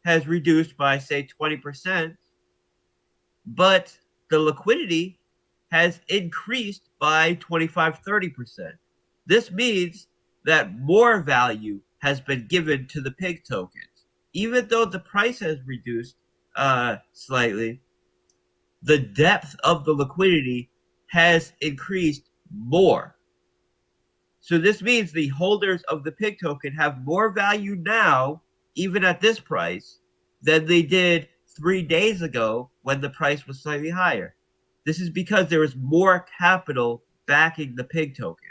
has reduced by, say, 20%, but the liquidity has increased by 25, 30%. This means that more value has been given to the pig tokens. Even though the price has reduced slightly, the depth of the liquidity has increased more. So this means the holders of the pig token have more value now, even at this price, than they did 3 days ago when the price was slightly higher. This is because there is more capital backing the pig token.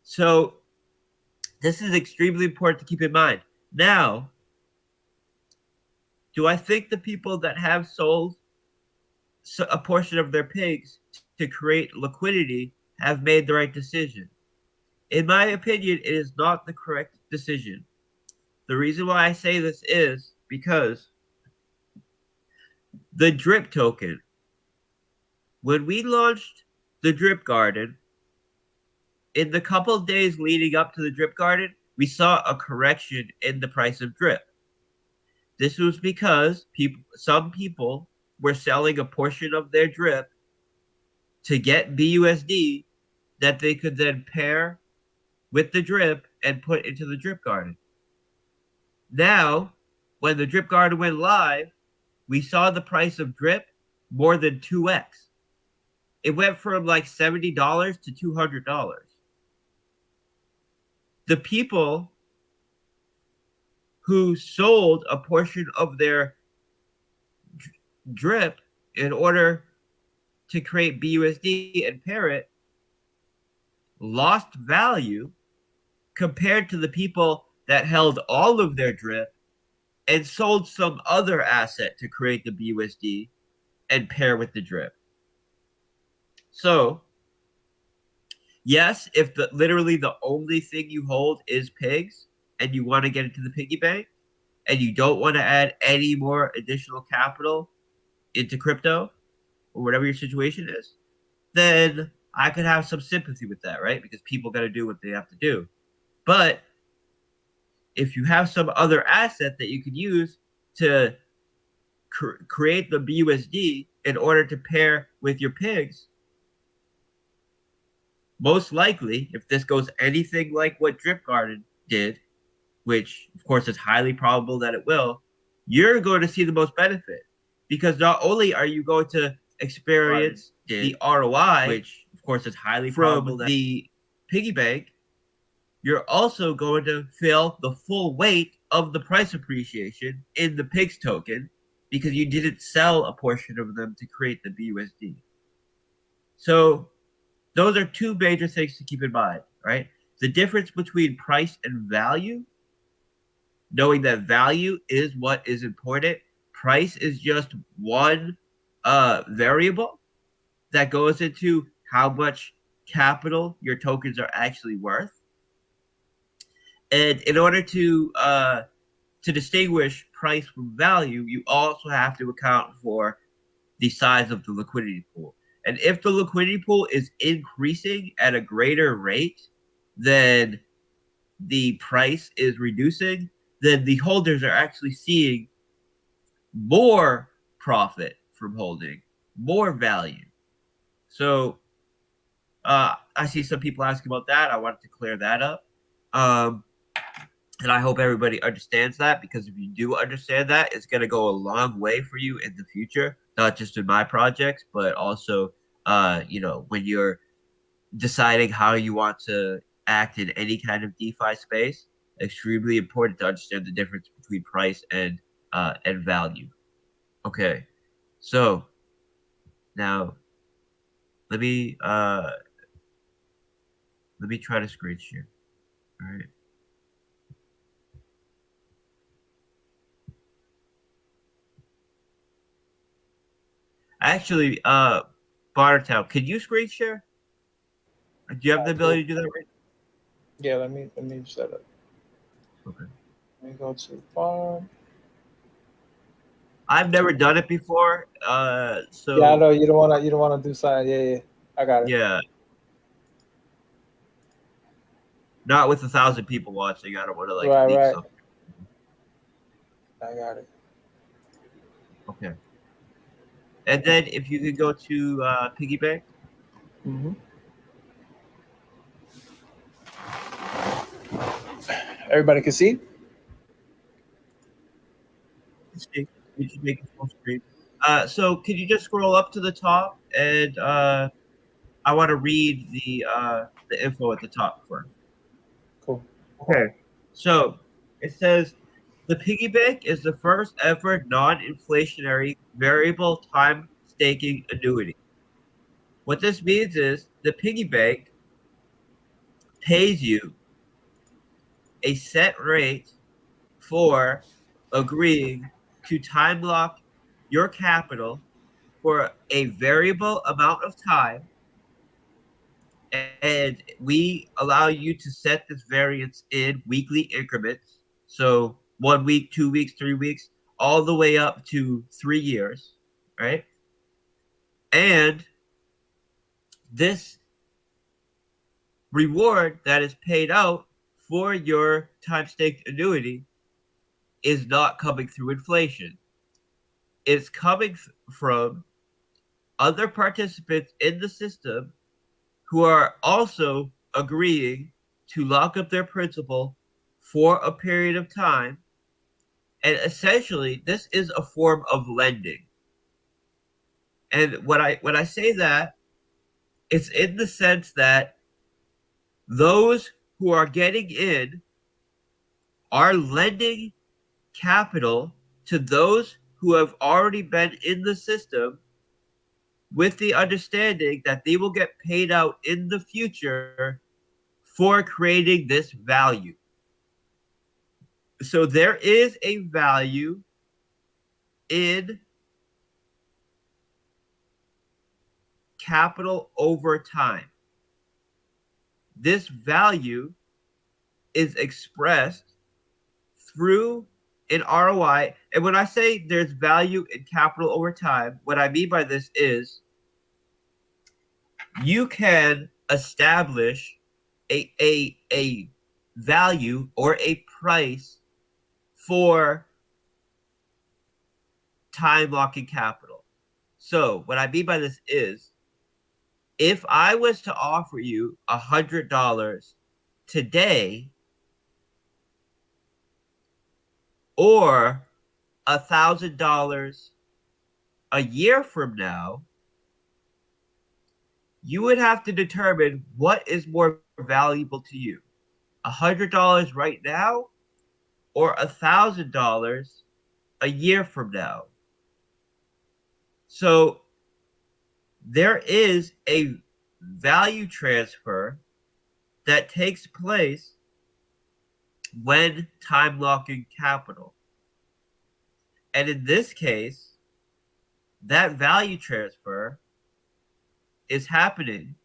So this is extremely important to keep in mind. Now, do I think the people that have sold a portion of their pigs to create liquidity have made the right decision? In my opinion, it is not the correct decision. The reason why I say this is because the drip token, when we launched the drip garden, in the couple of days leading up to the drip garden, we saw a correction in the price of drip. This was because some people were selling a portion of their drip to get BUSD that they could then pair with the drip and put into the drip garden. Now, when the drip garden went live, we saw the price of drip more than 2x. It went from like $70 to $200. The people who sold a portion of their drip in order to create BUSD and pair it lost value compared to the people that held all of their drip and sold some other asset to create the BUSD and pair with the drip. So, yes, if literally the only thing you hold is pigs and you want to get into the piggy bank and you don't want to add any more additional capital into crypto or whatever your situation is, then I could have some sympathy with that, right? Because people got to do what they have to do. But if you have some other asset that you could use to create the BUSD in order to pair with your pigs, most likely, if this goes anything like what Drip Garden did, which of course is highly probable that it will, you're going to see the most benefit. Because not only are you going to experience the ROI, which of course is highly probable that the piggy bank, you're also going to feel the full weight of the price appreciation in the pigs token because you didn't sell a portion of them to create the BUSD. So those are two major things to keep in mind, right? The difference between price and value, knowing that value is what is important. Price is just one variable that goes into how much capital your tokens are actually worth. And in order to distinguish price from value, you also have to account for the size of the liquidity pool. And if the liquidity pool is increasing at a greater rate than the price is reducing, then the holders are actually seeing more profit from holding, more value. So I see some people asking about that. I wanted to clear that up. And I hope everybody understands that, because if you do understand that, it's going to go a long way for you in the future, not just in my projects, but also, when you're deciding how you want to act in any kind of DeFi space. Extremely important to understand the difference between price and value. Okay, so now let me try to screen share. All right. Actually, Bartow, could you screen share? Do you have the ability to do that right now? Yeah, let me set it. Okay. Let me go to farm. I've never done it before. So Yeah, I know you don't wanna do something. Yeah, I got it. yeah, not with 1,000 people watching. I don't want to like leak Right. something. I got it. Okay. And then if you could go to piggy bank. Mm-hmm. Everybody can see? You should make it full screen. So can you just scroll up to the top, and I want to read the info at the top first. Cool. Okay. So it says the piggy bank is the first ever non-inflationary variable time staking annuity. What this means is the piggy bank pays you a set rate for agreeing to time lock your capital for a variable amount of time, and we allow you to set this variance in weekly increments. So 1 week, 2 weeks, 3 weeks, all the way up to 3 years, right? And this reward that is paid out for your time staked annuity is not coming through inflation. It's coming from other participants in the system who are also agreeing to lock up their principal for a period of time. And essentially, this is a form of lending. And when I say that, it's in the sense that those who are getting in are lending capital to those who have already been in the system with the understanding that they will get paid out in the future for creating this value. So there is a value in capital over time. This value is expressed through an ROI. And when I say there's value in capital over time, what I mean by this is you can establish a value or a price for time locking capital. So what I mean by this is if I was to offer you $100 today or $1,000 a year from now, you would have to determine what is more valuable to you, $100 right now or $1,000 a year from now. So there is a value transfer that takes place when time locking capital. And in this case, that value transfer is happening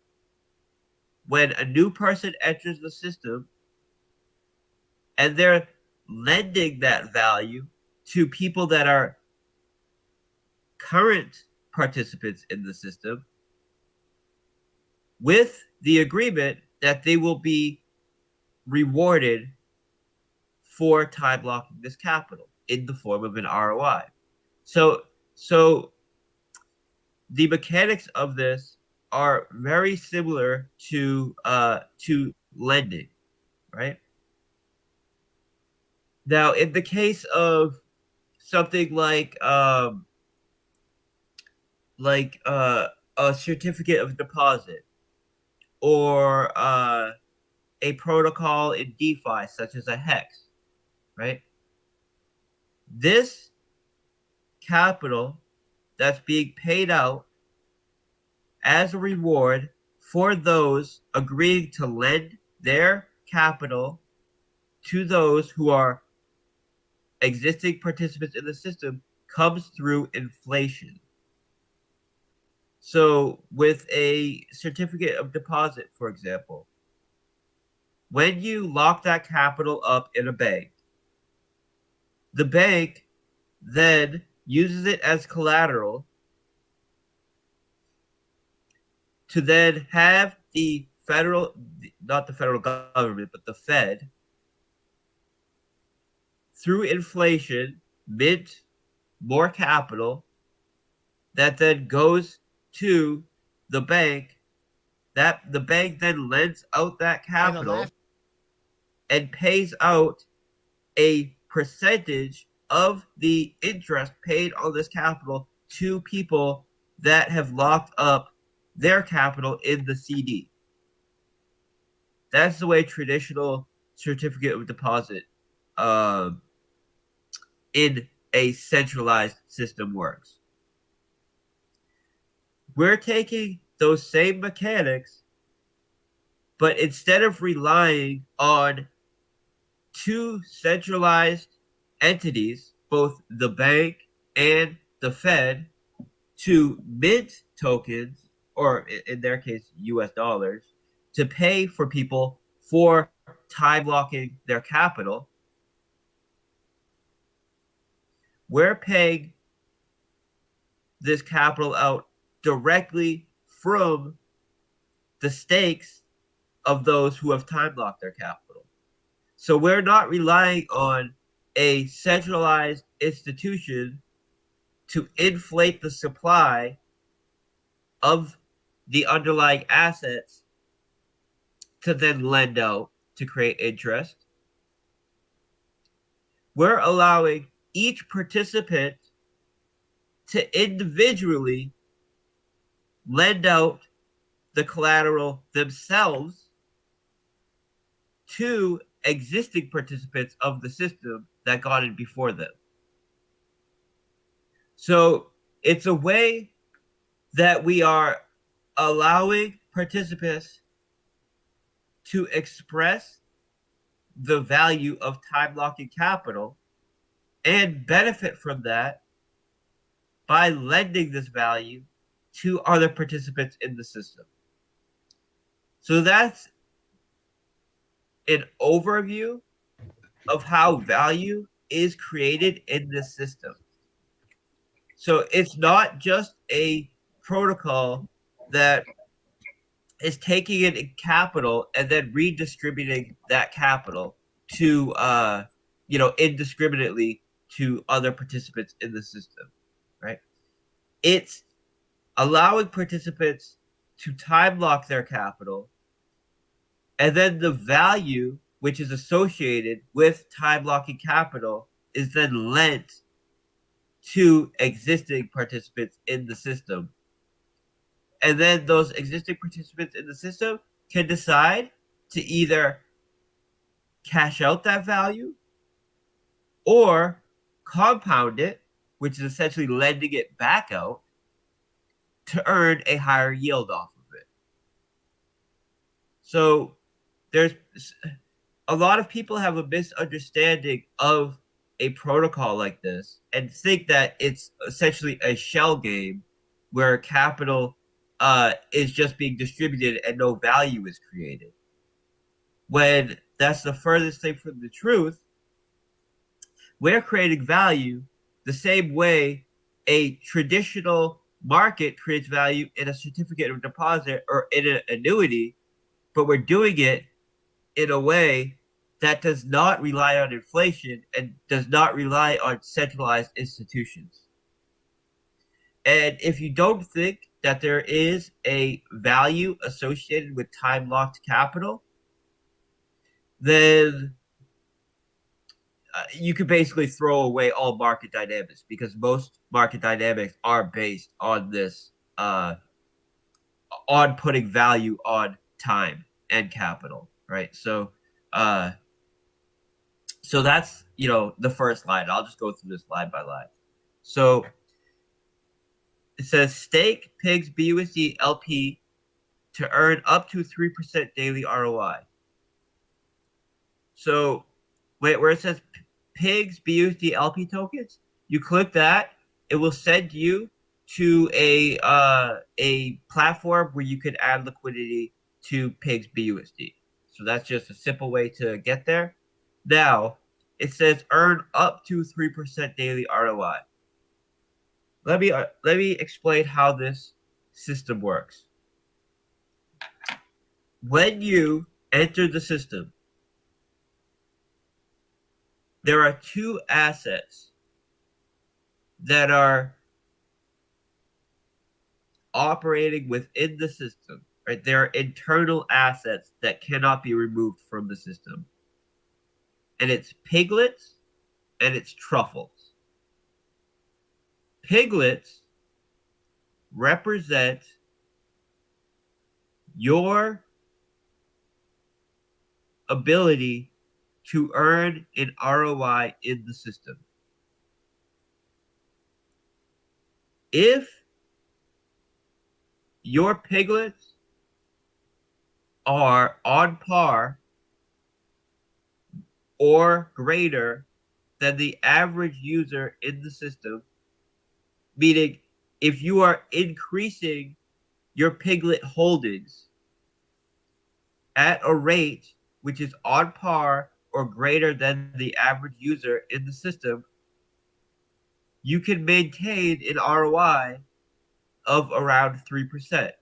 when a new person enters the system and they're lending that value to people that are current participants in the system with the agreement that they will be rewarded for time locking this capital in the form of an ROI. So the mechanics of this are very similar to lending, right? Now, in the case of something like a certificate of deposit or a protocol in DeFi, such as a hex, right? This capital that's being paid out as a reward for those agreeing to lend their capital to those who are existing participants in the system comes through inflation. So, with a certificate of deposit, for example, when you lock that capital up in a bank, the bank then uses it as collateral to then have the federal, not the federal government, but the Fed, through inflation, mint more capital that then goes to the bank, that the bank then lends out that capital and pays out a percentage of the interest paid on this capital to people that have locked up their capital in the CD. That's the way traditional certificate of deposit in a centralized system works. We're taking those same mechanics, but instead of relying on two centralized entities, both the bank and the Fed, to mint tokens, or in their case, US dollars, to pay for people for time locking their capital, we're paying this capital out directly from the stakes of those who have time locked their capital. So we're not relying on a centralized institution to inflate the supply of the underlying assets to then lend out to create interest. We're allowing each participant to individually lend out the collateral themselves to existing participants of the system that got in before them. So it's a way that we are allowing participants to express the value of time locking capital and benefit from that by lending this value to other participants in the system. So that's an overview of how value is created in this system. So it's not just a protocol that is taking in capital and then redistributing that capital to indiscriminately to other participants in the system, right? It's allowing participants to time lock their capital, and then the value which is associated with time locking capital is then lent to existing participants in the system. And then those existing participants in the system can decide to either cash out that value or compound it, which is essentially lending it back out to earn a higher yield off of it. So there's a lot of people have a misunderstanding of a protocol like this and think that it's essentially a shell game where capital is just being distributed and no value is created. When that's the furthest thing from the truth, we're creating value the same way a traditional market creates value in a certificate of deposit or in an annuity, but we're doing it in a way that does not rely on inflation and does not rely on centralized institutions. And if you don't think that there is a value associated with time locked capital, then you could basically throw away all market dynamics, because most market dynamics are based on this, on putting value on time and capital, right? So that's, the first slide. I'll just go through this line by line. So it says stake Pigs BUSD LP to earn up to 3% daily ROI. So where it says Pigs BUSD LP tokens, you click that, it will send you to a platform where you can add liquidity to Pigs BUSD. So that's just a simple way to get there. Now it says earn up to 3% daily ROI. Let me explain how this system works. When you enter the system, there are two assets that are operating within the system, right? There are internal assets that cannot be removed from the system. And it's piglets and it's truffles. Piglets represent your ability to earn an ROI in the system. If your piglets are on par or greater than the average user in the system, meaning if you are increasing your piglet holdings at a rate which is on par or greater than the average user in the system, you can maintain an ROI of around 3%.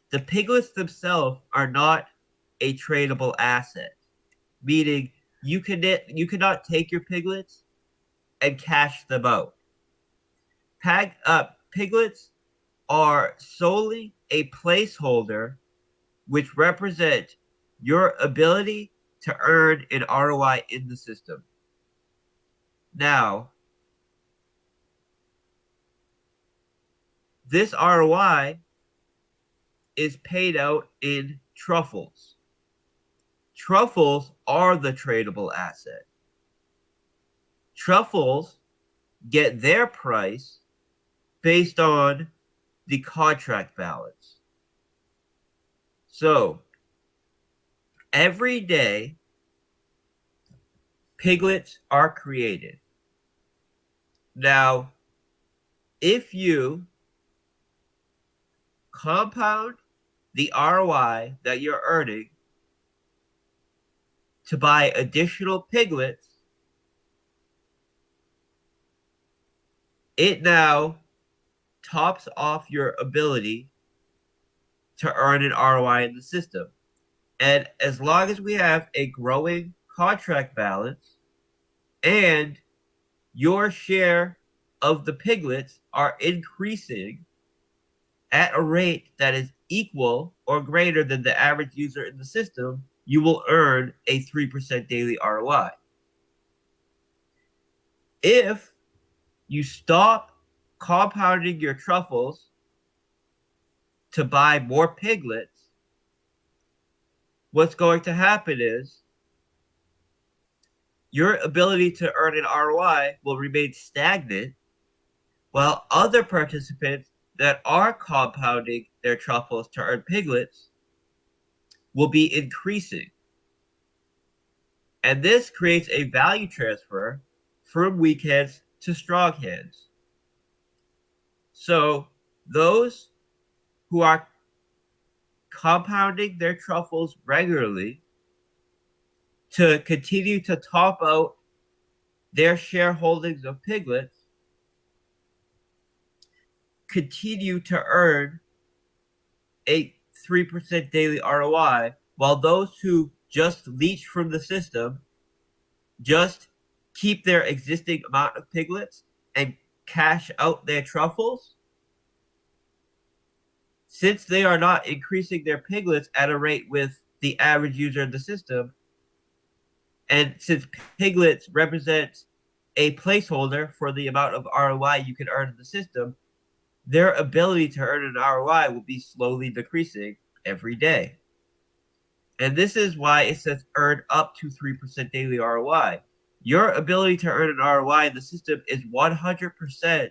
The piglets themselves are not a tradable asset, meaning you cannot take your piglets and cash them out. Piglets are solely a placeholder which represent your ability to earn an ROI in the system. Now, this ROI is paid out in truffles. Truffles are the tradable asset. Truffles get their price based on the contract balance. So, every day, piglets are created. Now, if you compound the ROI that you're earning to buy additional piglets, it now tops off your ability to earn an ROI in the system. And as long as we have a growing contract balance and your share of the piglets are increasing at a rate that is equal or greater than the average user in the system, you will earn a 3% daily ROI. If you stop compounding your truffles to buy more piglets, what's going to happen is your ability to earn an ROI will remain stagnant, while other participants that are compounding their truffles to earn piglets will be increasing. And this creates a value transfer from weak hands to strong hands. So those who are compounding their truffles regularly to continue to top out their shareholdings of piglets continue to earn a 3% daily ROI, while those who just leech from the system just keep their existing amount of piglets and cash out their truffles, since they are not increasing their piglets at a rate with the average user in the system, and since piglets represent a placeholder for the amount of ROI you can earn in the system, their ability to earn an ROI will be slowly decreasing every day. And this is why it says earn up to 3% daily ROI. Your ability to earn an ROI in the system is 100%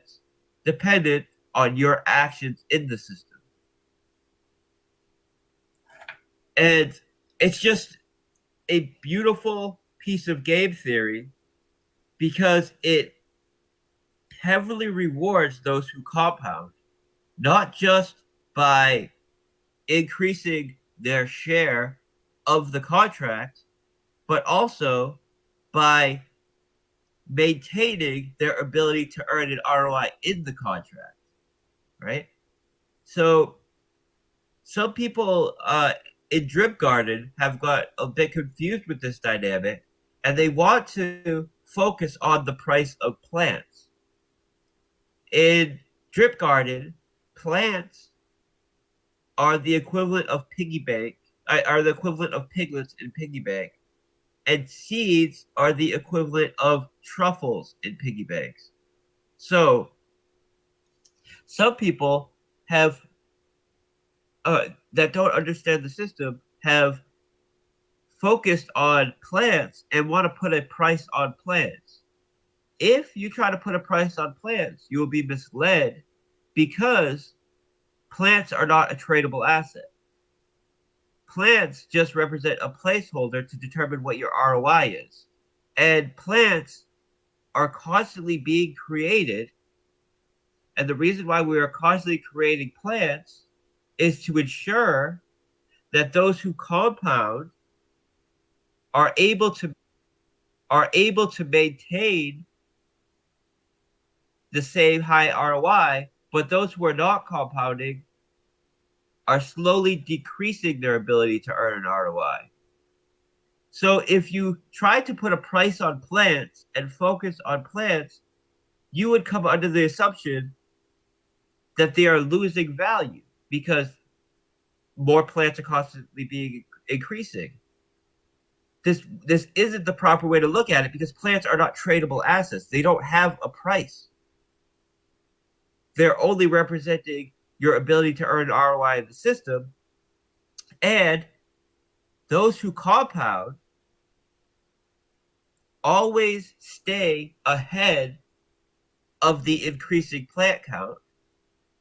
dependent on your actions in the system. And it's just a beautiful piece of game theory because it heavily rewards those who compound, not just by increasing their share of the contract, but also by maintaining their ability to earn an ROI in the contract, right? So some people in Drip Garden have got a bit confused with this dynamic, and they want to focus on the price of plants. In Drip Garden, plants are the equivalent of piggy bank, are the equivalent of piglets in piggy bank, and seeds are the equivalent of truffles in piggy banks. So some people have that don't understand the system have focused on plants and want to put a price on plants. If you try to put a price on plants, you will be misled because plants are not a tradable asset. Plants just represent a placeholder to determine what your ROI is. And plants are constantly being created. And the reason why we are constantly creating plants is to ensure that those who compound are able to maintain the same high ROI, but those who are not compounding are slowly decreasing their ability to earn an ROI. So if you try to put a price on plants and focus on plants, you would come under the assumption that they are losing value because more plants are constantly being increasing. This isn't the proper way to look at it because plants are not tradable assets. They don't have a price. They're only representing your ability to earn ROI in the system. And those who compound always stay ahead of the increasing plant count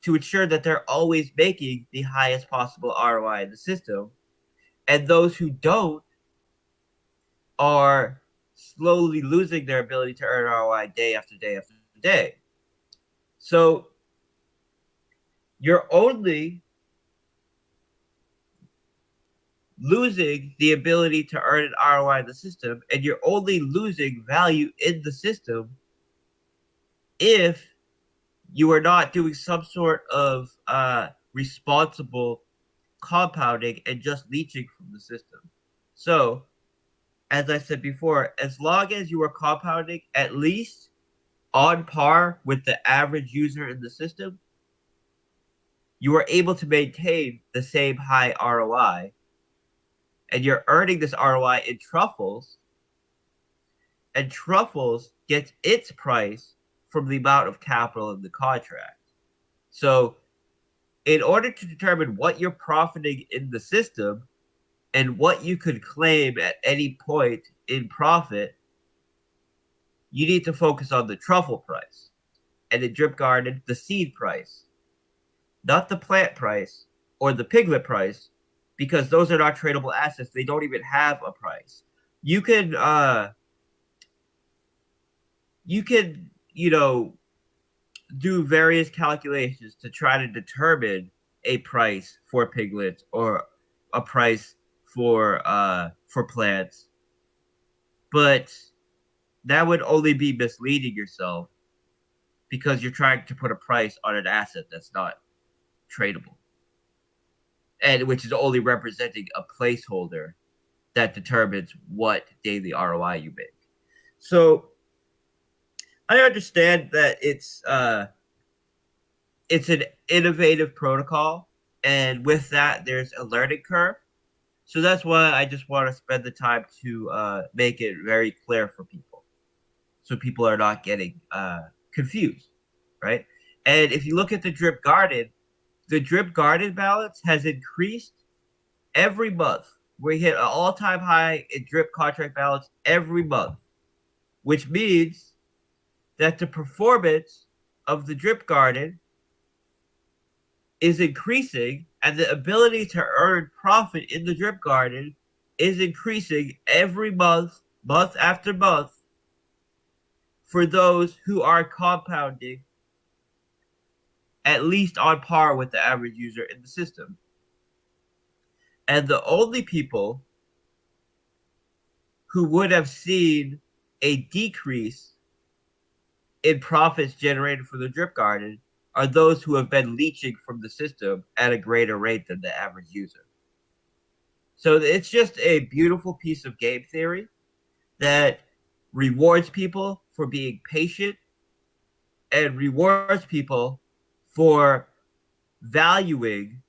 to ensure that they're always making the highest possible ROI in the system. And those who don't are slowly losing their ability to earn ROI day after day after day. So you're only losing the ability to earn an ROI in the system, and you're only losing value in the system if you are not doing some sort of responsible compounding and leeching from the system. So, as I said before, as long as you are compounding at least on par with the average user in the system, you are able to maintain the same high ROI. And you're earning this ROI in truffles, and truffles gets its price from the amount of capital in the contract. So in order to determine what you're profiting in the system and what you could claim at any point in profit, you need to focus on the truffle price, and in Drip Garden, the seed price, not the plant price or the piglet price, because those are not tradable assets. They don't even have a price. You can do various calculations to try to determine a price for piglets or a price for plants, but that would only be misleading yourself because you're trying to put a price on an asset that's not tradable, and which is only representing a placeholder that determines what daily ROI you make. So I understand that it's an innovative protocol, and with that, there's a learning curve. So that's why I just want to spend the time to make it very clear for people, so people are not getting confused, right? And if you look at the Drip Garden balance has increased every month. We hit an all-time high in Drip contract balance every month, which means that the performance of the Drip Garden is increasing, and the ability to earn profit in the Drip Garden is increasing every month, month after month, for those who are compounding at least on par with the average user in the system. And the only people who would have seen a decrease in profits generated for the Drip Garden are those who have been leeching from the system at a greater rate than the average user. So it's just a beautiful piece of game theory that rewards people for being patient and rewards people for valuing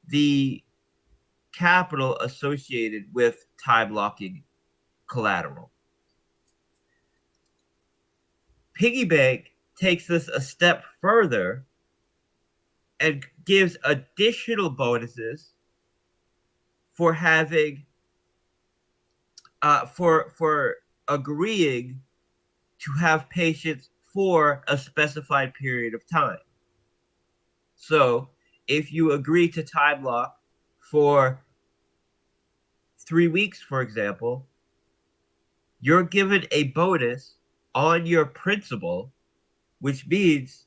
the capital associated with time locking collateral. Piggy bank takes this a step further and gives additional bonuses for having for agreeing to have patience for a specified period of time. So if you agree to time lock for 3 weeks, for example, you're given a bonus on your principal, which means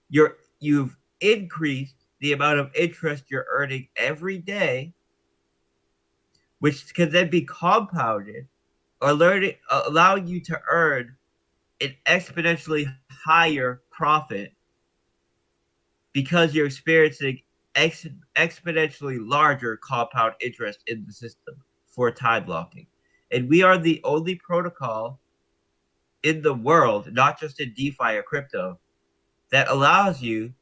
you've increased the amount of interest you're earning every day, which can then be compounded or allowing you to earn an exponentially higher profit because you're experiencing exponentially larger compound interest in the system for time blocking. And we are the only protocol in the world, not just in DeFi or crypto, that allows you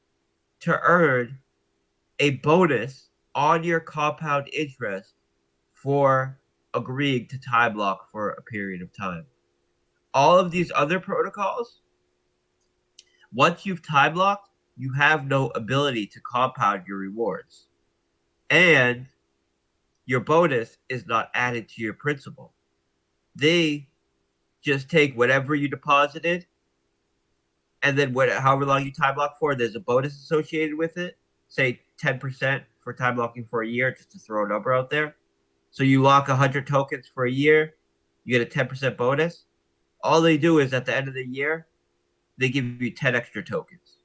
to earn a bonus on your compound interest for agreeing to time lock for a period of time. All of these other protocols, once you've time locked, you have no ability to compound your rewards. And your bonus is not added to your principal. They just take whatever you deposited, and then however long you time lock for, there's a bonus associated with it. Say 10% for time locking for a year, just to throw a number out there. So you lock 100 tokens for a year, you get a 10% bonus. All they do is at the end of the year, they give you 10 extra tokens.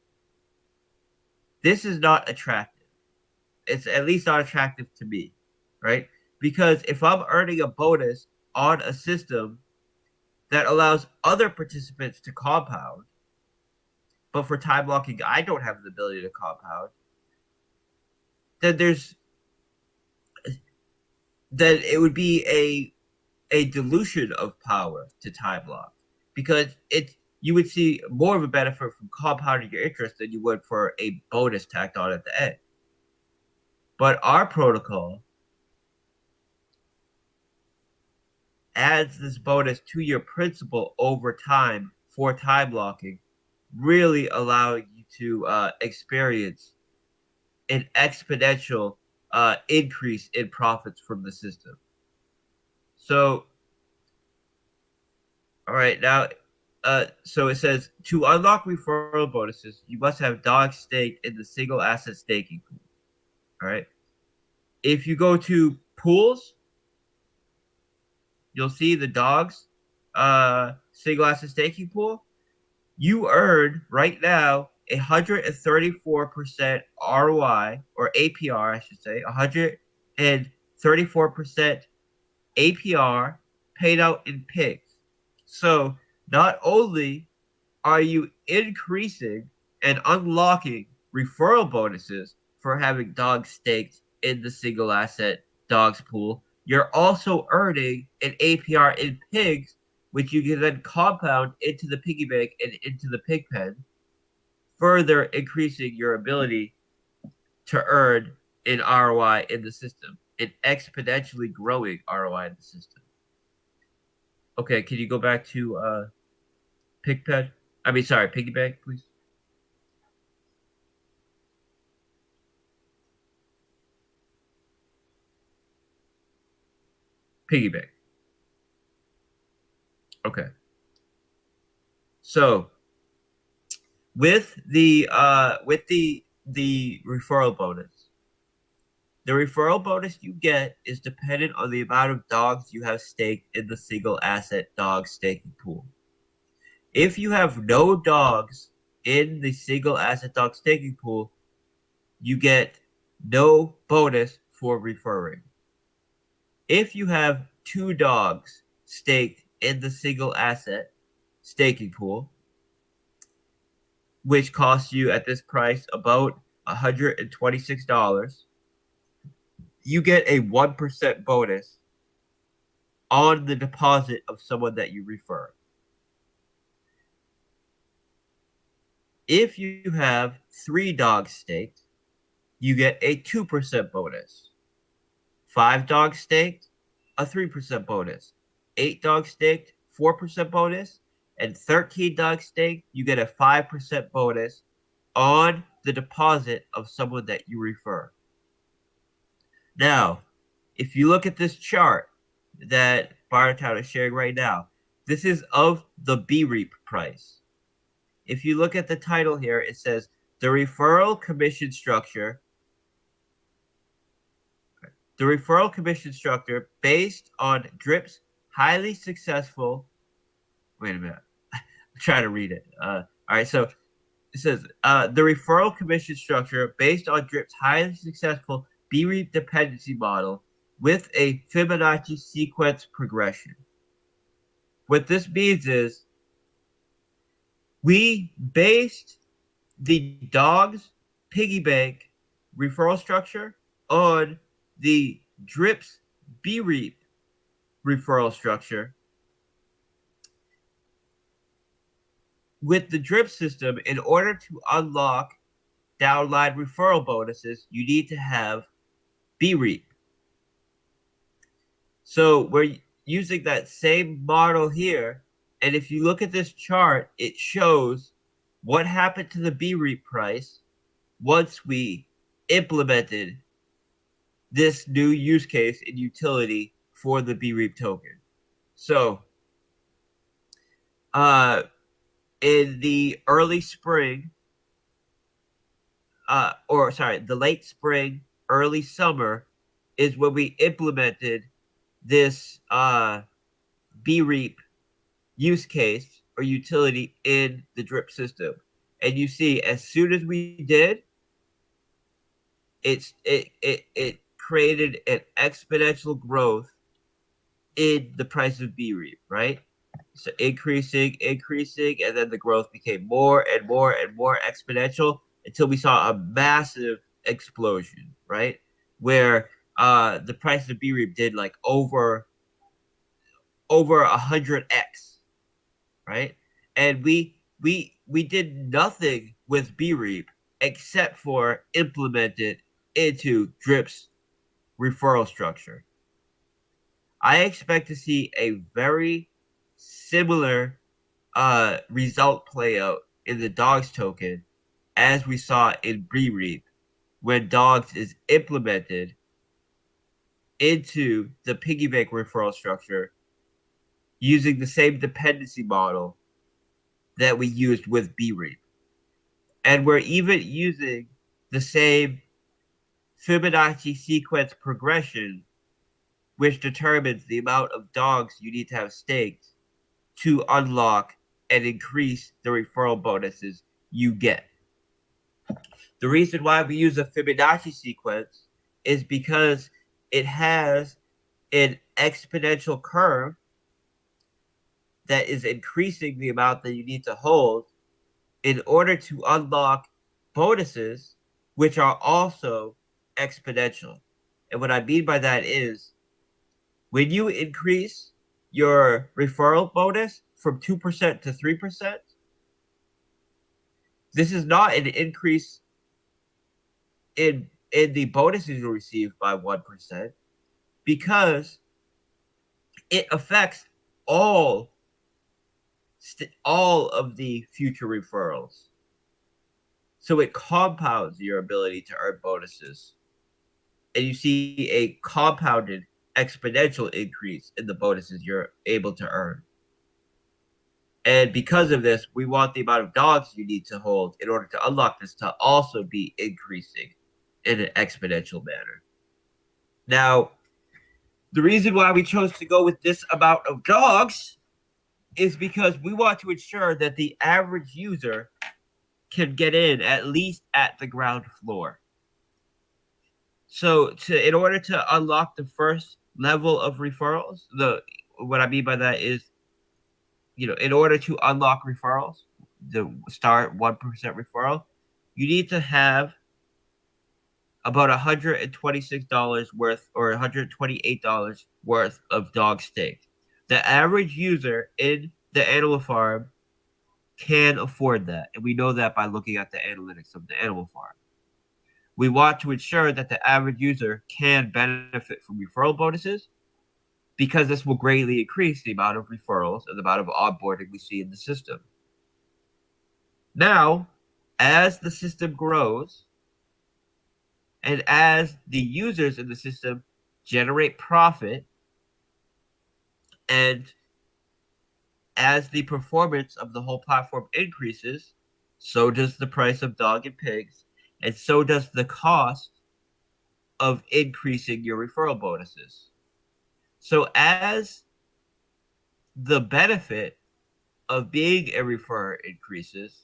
This is not attractive. It's at least not attractive to me, right? Because if I'm earning a bonus on a system that allows other participants to compound, but for time locking, I don't have the ability to compound, then it would be a dilution of power to time lock, because you would see more of a benefit from compounding your interest than you would for a bonus tacked on at the end. But our protocol adds this bonus to your principal over time for time locking, really allowing you to experience an exponential increase in profits from the system. So, all right, now, so it says, to unlock referral bonuses, you must have dogs staked in the single asset staking pool. All right. If you go to pools, you'll see the dogs single asset staking pool. You earn right now 134% ROI, or APR, I should say, 134% APR paid out in pigs. So not only are you increasing and unlocking referral bonuses for having dogs staked in the single asset dogs pool, you're also earning an APR in pigs, which you can then compound into the piggy bank and into the pig pen, further increasing your ability to earn an ROI in the system, an exponentially growing ROI in the system. Okay, can you go back to piggy bank, please? Piggy bank. Okay. So with the referral bonus, the referral bonus you get is dependent on the amount of dogs you have staked in the single asset dog staking pool. If you have no dogs in the single asset dog staking pool, you get no bonus for referring. If you have 2 dogs staked in the single asset staking pool, which costs you at this price about $126, you get a 1% bonus on the deposit of someone that you refer. If you have 3 dogs staked, you get a 2% bonus. 5 dogs staked, a 3% bonus. 8 dogs staked, 4% bonus. And 13 dogs staked, you get a 5% bonus on the deposit of someone that you refer. Now, if you look at this chart that Bartown is sharing right now, this is of the BREAP price. If you look at the title here, it says the referral commission structure. The referral commission structure based on Drip's highly successful. Wait a minute. I'm trying to read it. All right. So it says the referral commission structure based on Drip's highly successful BREAP dependency model with a Fibonacci sequence progression. What this means is we based the dog's piggy bank referral structure on the Drip's BREAP referral structure. With the Drip system, in order to unlock downline referral bonuses, you need to have BREAP. So we're using that same model here. And if you look at this chart, it shows what happened to the BREAP price once we implemented this new use case and utility for the BREAP token. So in the early spring, the late spring, early summer is when we implemented this BREAP use case or utility in the Drip system. And you see, as soon as we did, it created an exponential growth in the price of BREAP, right? So increasing, and then the growth became more and more and more exponential until we saw a massive explosion, right? Where the price of BREAP did like over 100x, right? And we did nothing with BREAP except for implement it into Drip's referral structure. I expect to see a very similar result play out in the dogs token as we saw in BREAP when dogs is implemented into the piggy bank referral structure using the same dependency model that we used with BREAP. And we're even using the same Fibonacci sequence progression, which determines the amount of dogs you need to have staked to unlock and increase the referral bonuses you get. The reason why we use a Fibonacci sequence is because it has an exponential curve that is increasing the amount that you need to hold in order to unlock bonuses, which are also exponential. And what I mean by that is when you increase your referral bonus from 2% to 3%, this is not an increase in the bonuses you receive by 1% because it affects all of the future referrals. So it compounds your ability to earn bonuses. And you see a compounded exponential increase in the bonuses you're able to earn. And because of this, we want the amount of dogs you need to hold in order to unlock this to also be increasing in an exponential manner. Now, the reason why we chose to go with this amount of dogs is because we want to ensure that the average user can get in at least at the ground floor. So in order to unlock the first level of referrals, what I mean by that is, in order to unlock referrals, the start 1% referral, you need to have about $126 worth or $128 worth of dog steak. The average user in the animal farm can afford that, and we know that by looking at the analytics of the animal farm. We want to ensure that the average user can benefit from referral bonuses because this will greatly increase the amount of referrals and the amount of onboarding we see in the system. Now, as the system grows and as the users in the system generate profit, and as the performance of the whole platform increases, so does the price of dog and pigs, and so does the cost of increasing your referral bonuses. So as the benefit of being a referrer increases,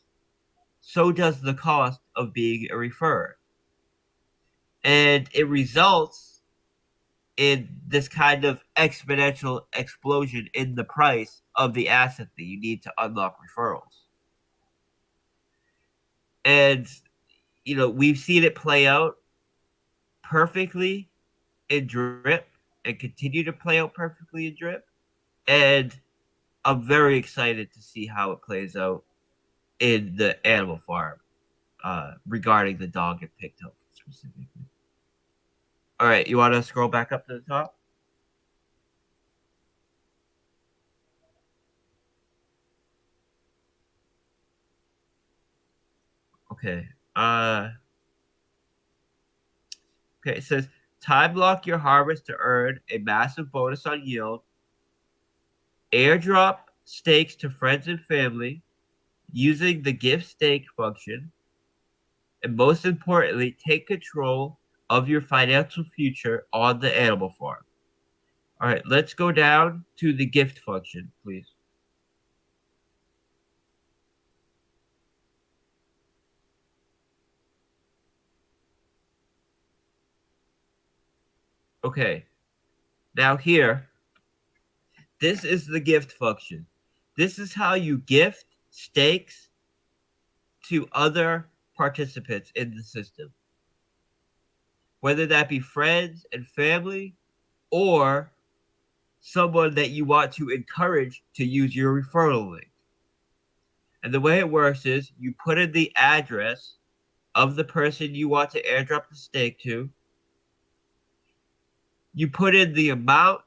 so does the cost of being a referrer. And it results in this kind of exponential explosion in the price of the asset that you need to unlock referrals. And, you know, we've seen it play out perfectly in Drip and continue to play out perfectly in Drip. And I'm very excited to see how it plays out in the animal farm regarding the dog and pig token specifically. All right, you want to scroll back up to the top? Okay. Okay, it says time lock your harvest to earn a massive bonus on yield. Airdrop stakes to friends and family using the gift stake function. And most importantly, take control of your financial future on the animal farm. All right, let's go down to the gift function, please. Okay, now here, this is the gift function. This is how you gift stakes to other participants in the system, whether that be friends and family or someone that you want to encourage to use your referral link. And the way it works is you put in the address of the person you want to airdrop the stake to. You put in the amount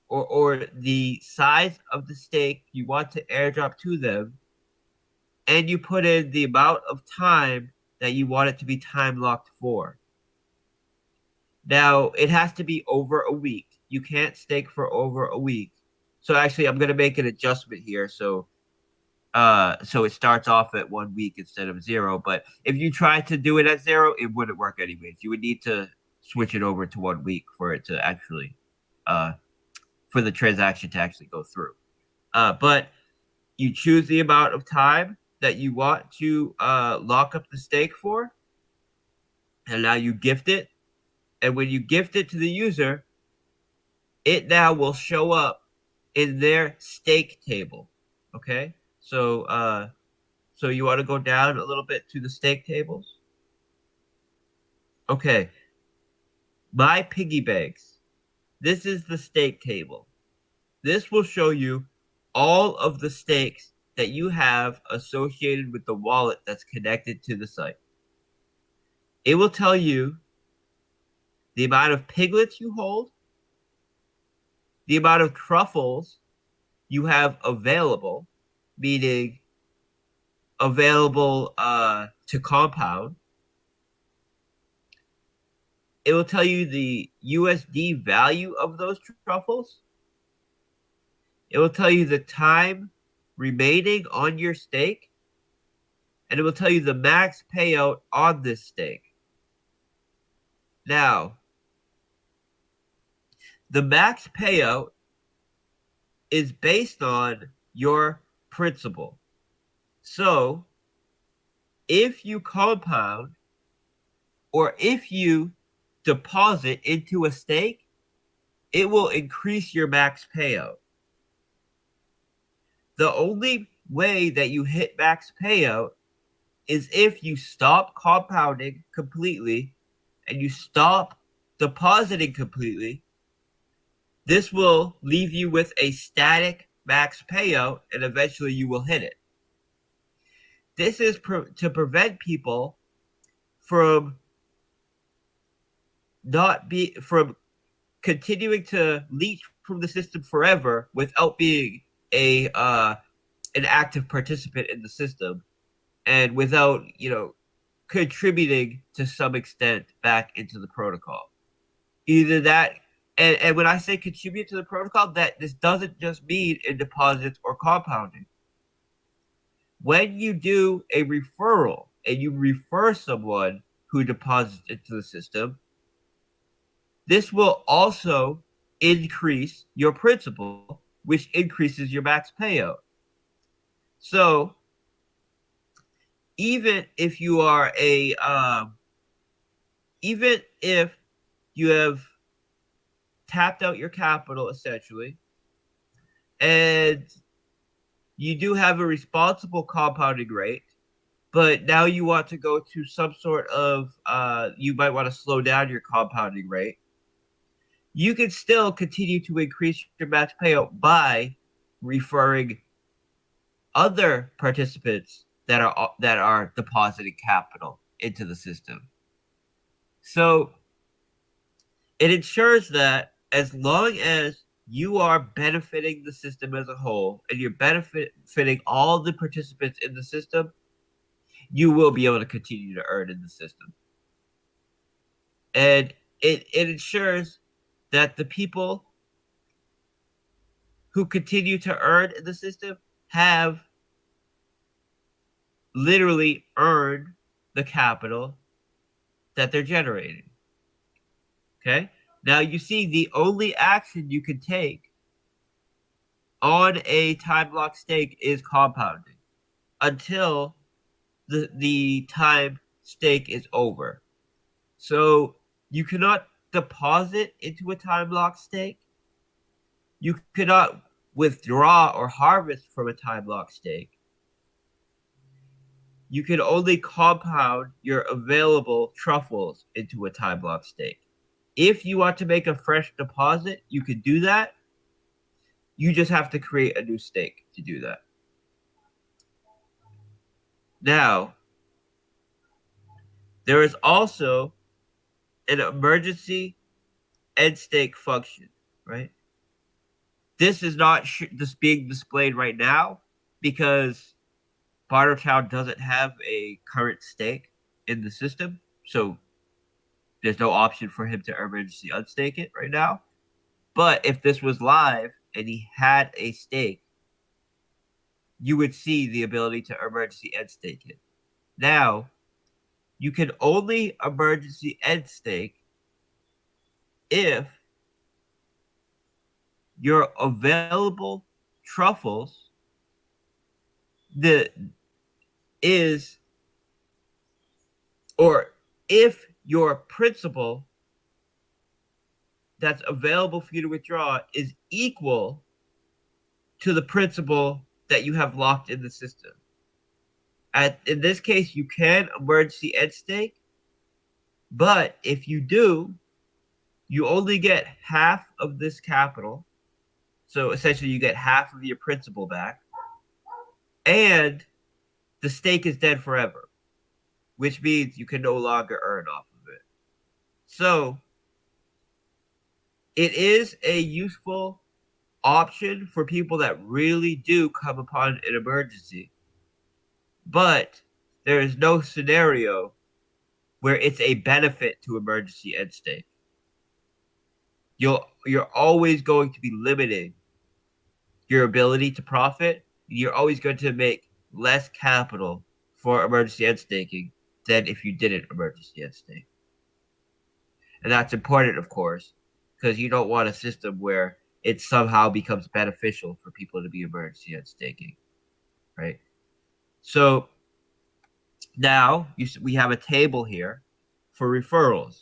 or the size of the stake you want to airdrop to them. And you put in the amount of time that you want it to be time locked for. Now, it has to be over a week. You can't stake for over a week. So actually, I'm going to make an adjustment here. So it starts off at 1 week instead of 0. But if you try to do it at 0, it wouldn't work anyways. You would need to switch it over to 1 week for it to actually, for the transaction to actually go through. But you choose the amount of time that you want to lock up the stake for. And now you gift it. And when you gift it to the user, it now will show up in their stake table. Okay? So you want to go down a little bit to the stake tables? Okay. My piggy banks. This is the stake table. This will show you all of the stakes that you have associated with the wallet that's connected to the site. It will tell you the amount of piglets you hold, the amount of truffles you have available, meaning available to compound. It will tell you the USD value of those truffles. It will tell you the time remaining on your stake. And it will tell you the max payout on this stake. Now, the max payout is based on your principal. So, if you compound or if you deposit into a stake, it will increase your max payout. The only way that you hit max payout is if you stop compounding completely and you stop depositing completely, this will leave you with a static max payout, and eventually you will hit it. This is to prevent people from from continuing to leech from the system forever without being an active participant in the system, and without contributing to some extent back into the protocol. Either that, and when I say contribute to the protocol, that this doesn't just mean in deposits or compounding. When you do a referral and you refer someone who deposits into the system, this will also increase your principal, which increases your max payout. So even if you are even if you have tapped out your capital essentially, and you do have a responsible compounding rate, but now you want to go to some sort of you might want to slow down your compounding rate, you can still continue to increase your max payout by referring other participants that are depositing capital into the system. So it ensures that as long as you are benefiting the system as a whole and you're benefiting all the participants in the system, you will be able to continue to earn in the system. And it ensures that the people who continue to earn in the system have literally earned the capital that they're generating. Okay? Now you see the only action you can take on a time lock stake is compounding until the time stake is over. So you cannot deposit into a time lock stake. You cannot withdraw or harvest from a time lock stake. You can only compound your available truffles into a time lock stake. If you want to make a fresh deposit, you can do that. You just have to create a new stake to do that. Now, there is also an emergency end stake function, right? This is not just being displayed right now because Bartertown doesn't have a current stake in the system, so there's no option for him to emergency unstake it right now. But if this was live and he had a stake, you would see the ability to emergency end stake it. Now, you can only emergency end stake if your available truffles or if your principal that's available for you to withdraw is equal to the principal that you have locked in the system. In this case, you can emergency end stake, but if you do, you only get half of this capital. So essentially, you get half of your principal back, and the stake is dead forever, which means you can no longer earn off of it. So it is a useful option for people that really do come upon an emergency, but there is no scenario where it's a benefit to emergency end stake. You're always going to be limiting your ability to profit. You're always going to make less capital for emergency end staking than if you didn't emergency end stake. And that's important, of course, because you don't want a system where it somehow becomes beneficial for people to be emergency end staking, right? So now we have a table here for referrals.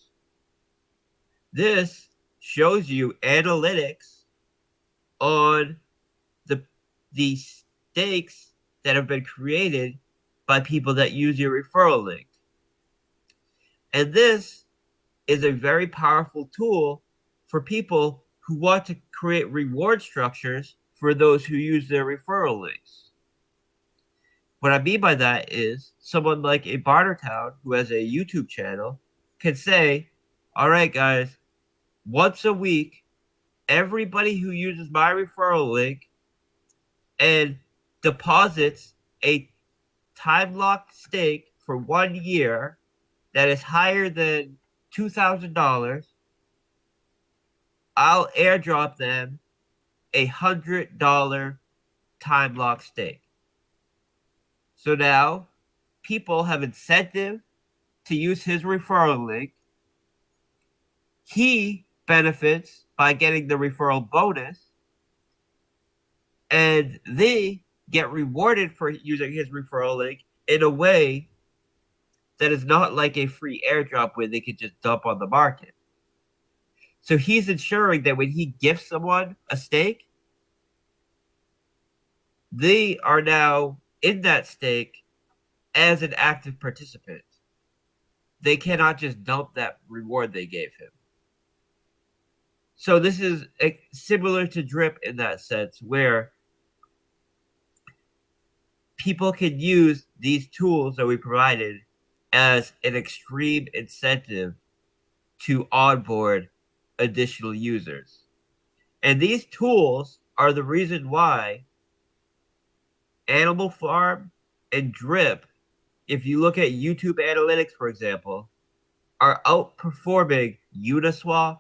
This shows you analytics on the stakes that have been created by people that use your referral link. And this is a very powerful tool for people who want to create reward structures for those who use their referral links. What I mean by that is someone like a Bartertown who has a YouTube channel can say, all right, guys, once a week, everybody who uses my referral link and deposits a time locked stake for 1 year that is higher than $2,000, I'll airdrop them $100 time lock stake. So now people have incentive to use his referral link. He benefits by getting the referral bonus, and they get rewarded for using his referral link in a way that is not like a free airdrop where they could just dump on the market. So he's ensuring that when he gifts someone a stake, they are now in that stake as an active participant. They cannot just dump that reward they gave him. So this is similar to Drip in that sense, where people can use these tools that we provided as an extreme incentive to onboard additional users. And these tools are the reason why Animal Farm and Drip, if you look at YouTube analytics, for example, are outperforming Uniswap,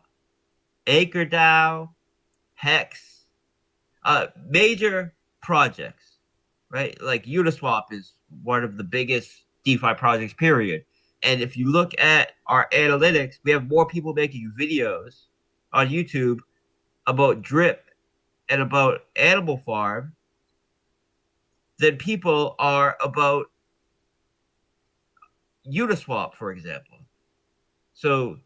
AnchorDAO, Hex, major projects, right? Like Uniswap is one of the biggest DeFi projects, period. And if you look at our analytics, we have more people making videos on YouTube about Drip and about Animal Farm than people are about Uniswap, for example. So,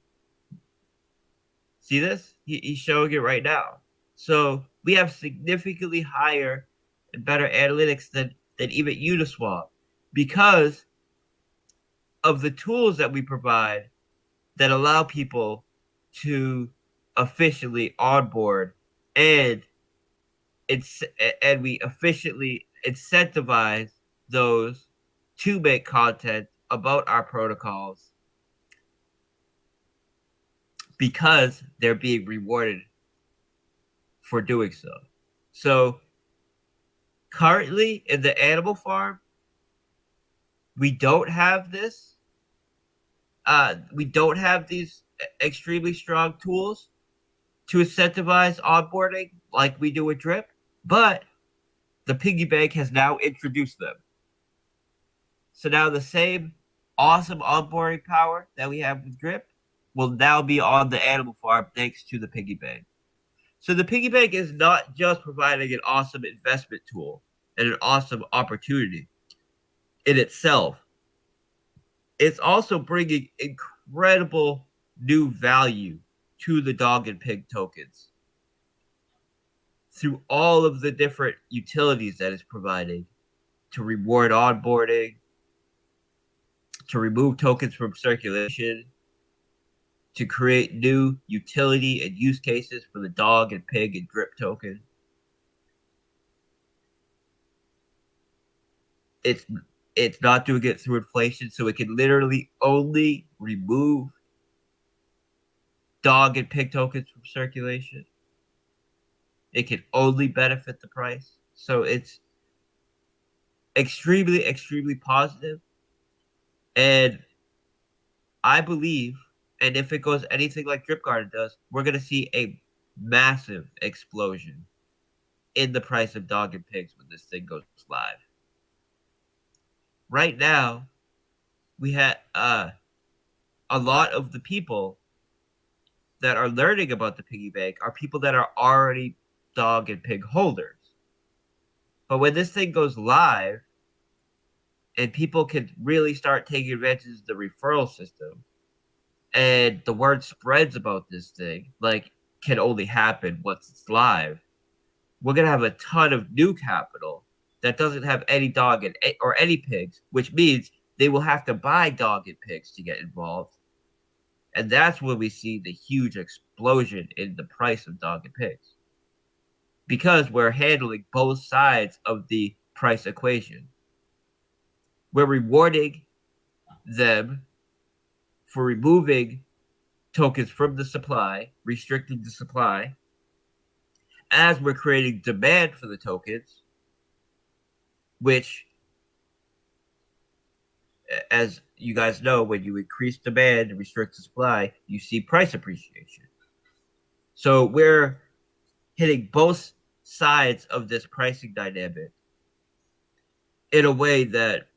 see this? He's showing it right now. So we have significantly higher and better analytics than even Uniswap because of the tools that we provide that allow people to efficiently onboard and we efficiently incentivize those to make content about our protocols because they're being rewarded for doing so. So currently in the Animal Farm, we don't have this. We don't have these extremely strong tools to incentivize onboarding like we do with Drip, but the Piggy Bank has now introduced them. So now the same awesome onboarding power that we have with Drip will now be on the Animal Farm thanks to the Piggy Bank. So the Piggy Bank is not just providing an awesome investment tool and an awesome opportunity in itself. It's also bringing incredible new value to the dog and pig tokens through all of the different utilities that it's providing to reward onboarding, to remove tokens from circulation, to create new utility and use cases for the dog and pig and Drip token. It's not doing it through inflation, so it can literally only remove dog and pig tokens from circulation. It can only benefit the price. So it's extremely, extremely positive. And I believe, and if it goes anything like Drip Garden does, we're going to see a massive explosion in the price of dog and pigs when this thing goes live. Right now, we had a lot of the people that are learning about the piggy bank are people that are already dog and pig holders. But when this thing goes live and people can really start taking advantage of the referral system and the word spreads about this thing, like can only happen once it's live, we're going to have a ton of new capital that doesn't have any dog or any pigs, which means they will have to buy dog and pigs to get involved. And that's when we see the huge explosion in the price of dog and pigs. Because we're handling both sides of the price equation. We're rewarding them for removing tokens from the supply, restricting the supply, as we're creating demand for the tokens, which, as you guys know, when you increase demand and restrict the supply, you see price appreciation. So we're hitting both sides of this pricing dynamic in a way that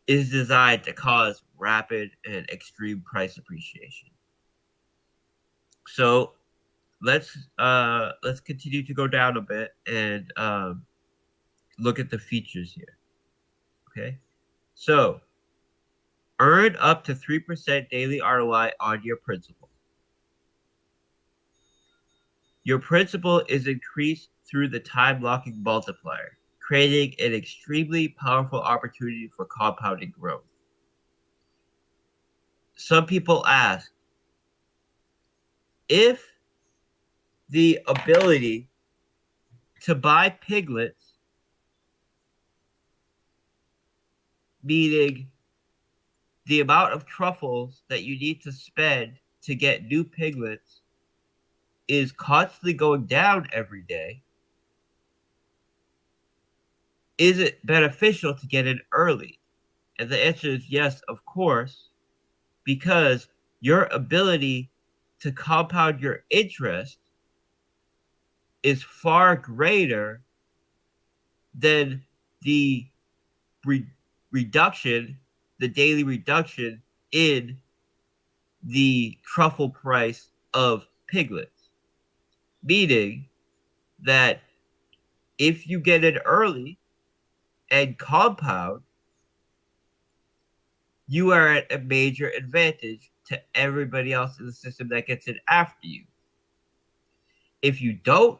is designed to cause rapid and extreme price appreciation. So let's continue to go down a bit and look at the features here. Okay, so earn up to 3% daily ROI on your principal. Your principal is increased through the time locking multiplier, creating an extremely powerful opportunity for compounding growth. Some people ask if the ability to buy piglets, meaning the amount of truffles that you need to spend to get new piglets, is constantly going down every day, is it beneficial to get in early? And the answer is yes, of course, because your ability to compound your interest is far greater than the reduction, the daily reduction in the truffle price of piglets. Meaning that if you get in early and compound, you are at a major advantage to everybody else in the system that gets in after you. If you don't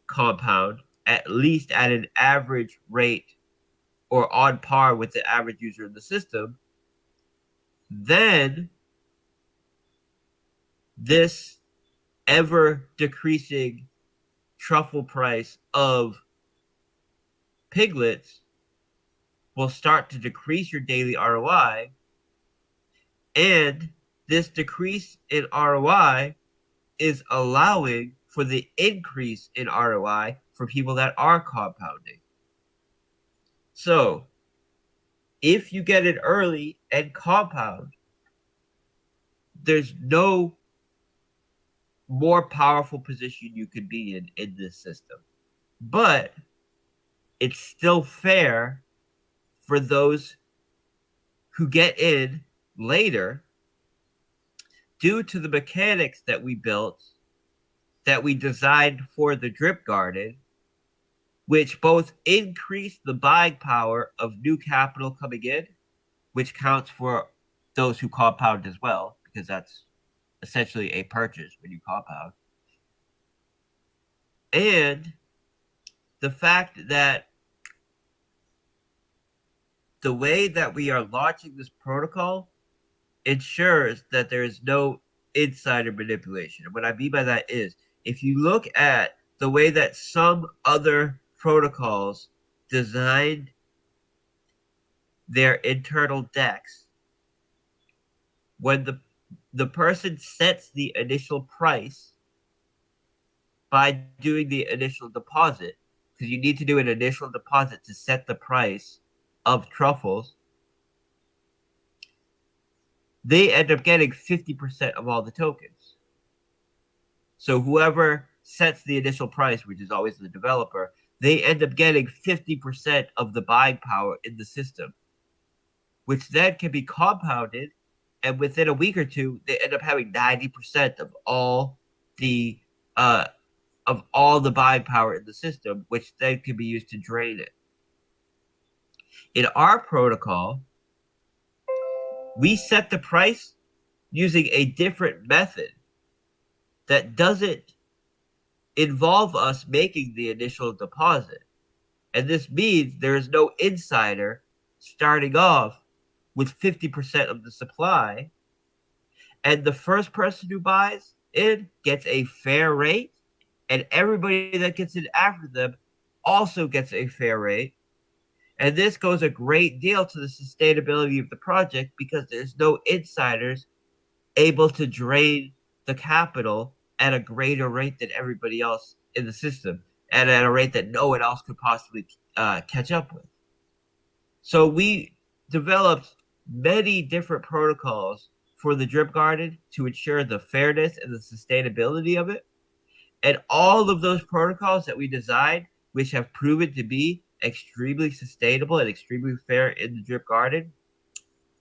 compound, at least at an average rate or on par with the average user in the system, then this ever decreasing truffle price of piglets will start to decrease your daily ROI. And this decrease in ROI is allowing for the increase in ROI for people that are compounding. So if you get it early and compound, there's no more powerful position you could be in this system. But it's still fair for those who get in later due to the mechanics that we built, that we designed for the drip garden, which both increase the buying power of new capital coming in, which counts for those who compound as well, because that's essentially a purchase when you compound. And the fact that the way that we are launching this protocol ensures that there is no insider manipulation. And what I mean by that is, if you look at the way that some other protocols designed their internal DEX, when the person sets the initial price by doing the initial deposit, because you need to do an initial deposit to set the price of truffles, they end up getting 50% of all the tokens. So whoever sets the initial price, which is always the developer, they end up getting 50% of the buying power in the system, which then can be compounded, and within a week or two, they end up having 90% of all the buying power in the system, which then can be used to drain it. In our protocol, we set the price using a different method that doesn't involve us making the initial deposit. And this means there is no insider starting off with 50% of the supply And the first person who buys in gets a fair rate, and everybody that gets in after them also gets a fair rate. And this goes a great deal to the sustainability of the project because there's no insiders able to drain the capital at a greater rate than everybody else in the system, and at a rate that no one else could possibly catch up with. So we developed many different protocols for the drip garden to ensure the fairness and the sustainability of it. And all of those protocols that we designed, which have proven to be extremely sustainable and extremely fair in the drip garden,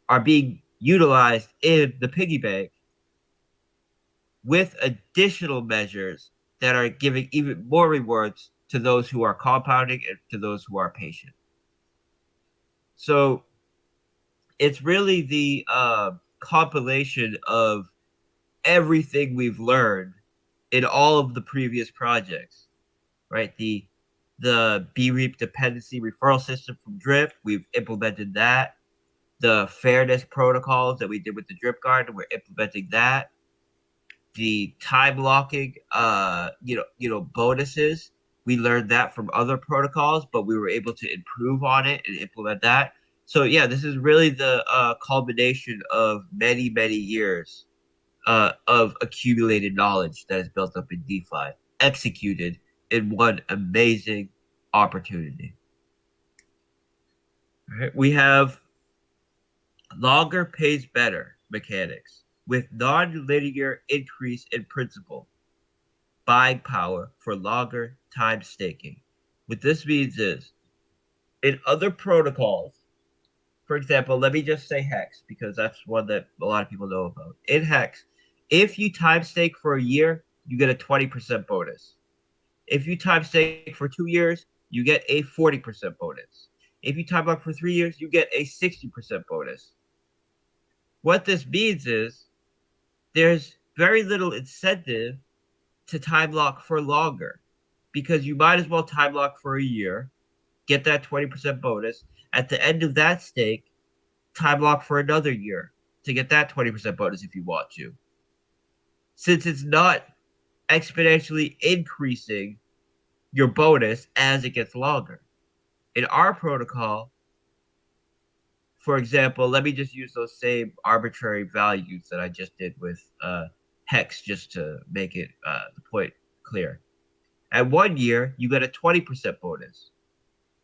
are being utilized in the piggy bank with additional measures that are giving even more rewards to those who are compounding and to those who are patient. So it's really the compilation of everything we've learned in all of the previous projects, right? The BREAP dependency referral system from Drip, we've implemented that. The fairness protocols that we did with the Drip Garden, we're implementing that. The time locking, bonuses, we learned that from other protocols, but we were able to improve on it and implement that. So yeah, this is really the culmination of many, many years of accumulated knowledge that is built up in DeFi, executed in one amazing opportunity. All right, we have longer pays better mechanics with non-linear increase in principal buying power for longer time staking. What this means is, in other protocols, for example, let me just say Hex because that's one that a lot of people know about. In Hex, if you time stake for a year, you get a 20% bonus. If you time stake for 2 years, you get a 40% bonus. If you time lock for 3 years, you get a 60% bonus. What this means is there's very little incentive to time lock for longer because you might as well time lock for a year, get that 20% bonus. At the end of that stake, time lock for another year to get that 20% bonus if you want to. Since it's not exponentially increasing your bonus as it gets longer. In our protocol, for example, let me just use those same arbitrary values that I just did with Hex just to make it the point clear. At 1 year, you get a 20% bonus.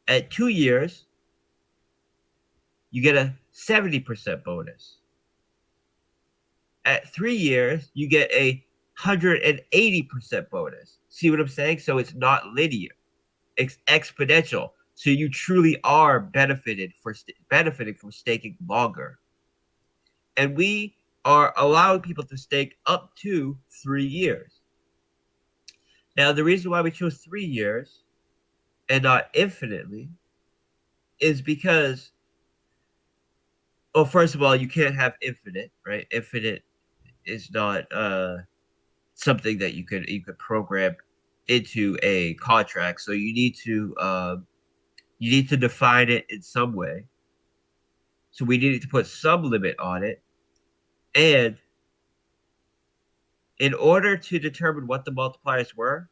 At 2 years, you get a 70% bonus. At 3 years, you get a 180% bonus. See what I'm saying? So it's not linear. It's exponential. So you truly are benefiting from staking longer. And we are allowing people to stake up to 3 years. Now, the reason why we chose 3 years and not infinitely is because, well, first of all, you can't have infinite, right? Infinite is not something that you could program into a contract. So you need to define it in some way. So we needed to put some limit on it. And in order to determine what the multipliers were,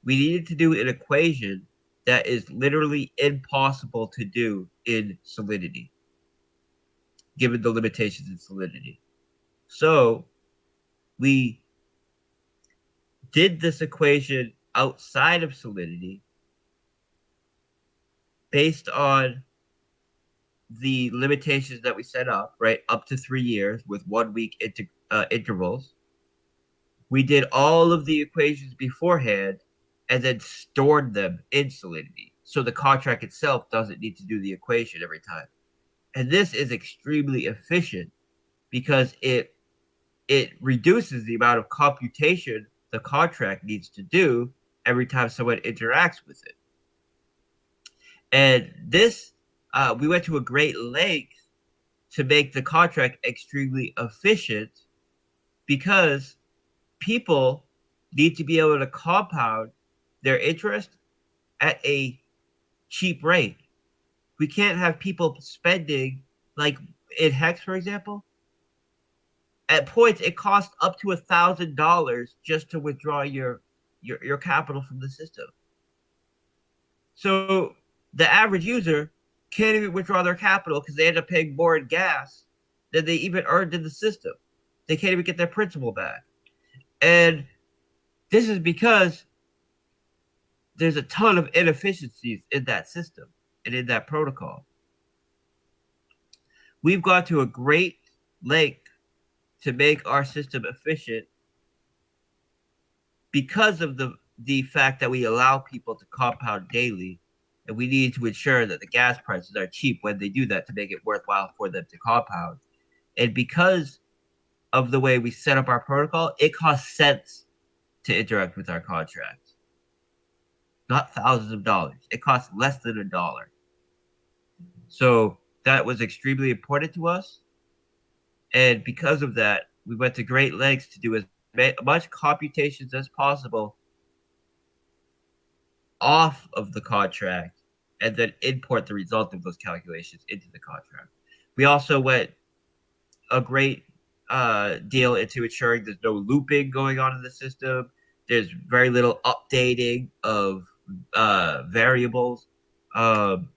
we needed to do an equation that is literally impossible to do in Solidity, given the limitations in Solidity. So we did this equation outside of Solidity based on the limitations that we set up, right? Up to 3 years with 1 week intervals. We did all of the equations beforehand and then stored them in Solidity. So the contract itself doesn't need to do the equation every time. And this is extremely efficient because it reduces the amount of computation the contract needs to do every time someone interacts with it. And this, we went to a great length to make the contract extremely efficient because people need to be able to compound their interest at a cheap rate. We can't have people spending, like in Hex, for example, at points it costs up to $1,000 just to withdraw your capital from the system. So the average user can't even withdraw their capital because they end up paying more in gas than they even earned in the system. They can't even get their principal back. And this is because there's a ton of inefficiencies in that system and in that protocol. We've gone to a great length to make our system efficient because of the fact that we allow people to compound daily, and we need to ensure that the gas prices are cheap when they do that to make it worthwhile for them to compound. And because of the way we set up our protocol, it costs cents to interact with our contracts, not thousands of dollars. It costs less than $1. So that was extremely important to us. And because of that, we went to great lengths to do as much computations as possible off of the contract and then import the result of those calculations into the contract. We also went a great deal into ensuring there's no looping going on in the system. There's very little updating of variables, and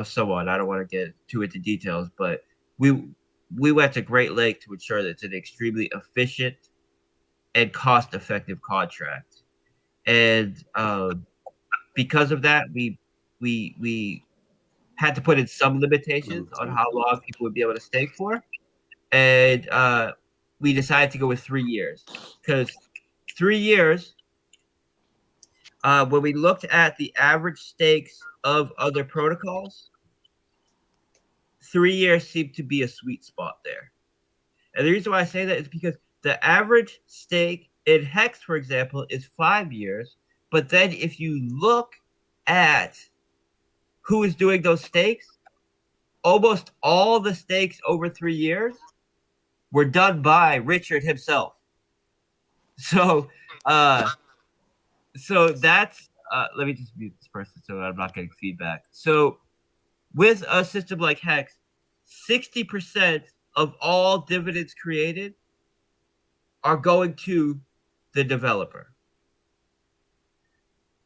so on. I don't want to get too into details, but we went to great length to ensure that it's an extremely efficient and cost-effective contract. And because of that, we had to put in some limitations on how long people would be able to stake for. And we decided to go with 3 years, because 3 years, when we looked at the average stakes of other protocols, 3 years seemed to be a sweet spot there. And the reason why I say that is because the average stake in Hex, for example, is 5 years. But then if you look at who is doing those stakes, almost all the stakes over 3 years were done by Richard himself. So that's let me just mute this person so I'm not getting feedback. So with a system like Hex, 60% of all dividends created are going to the developer.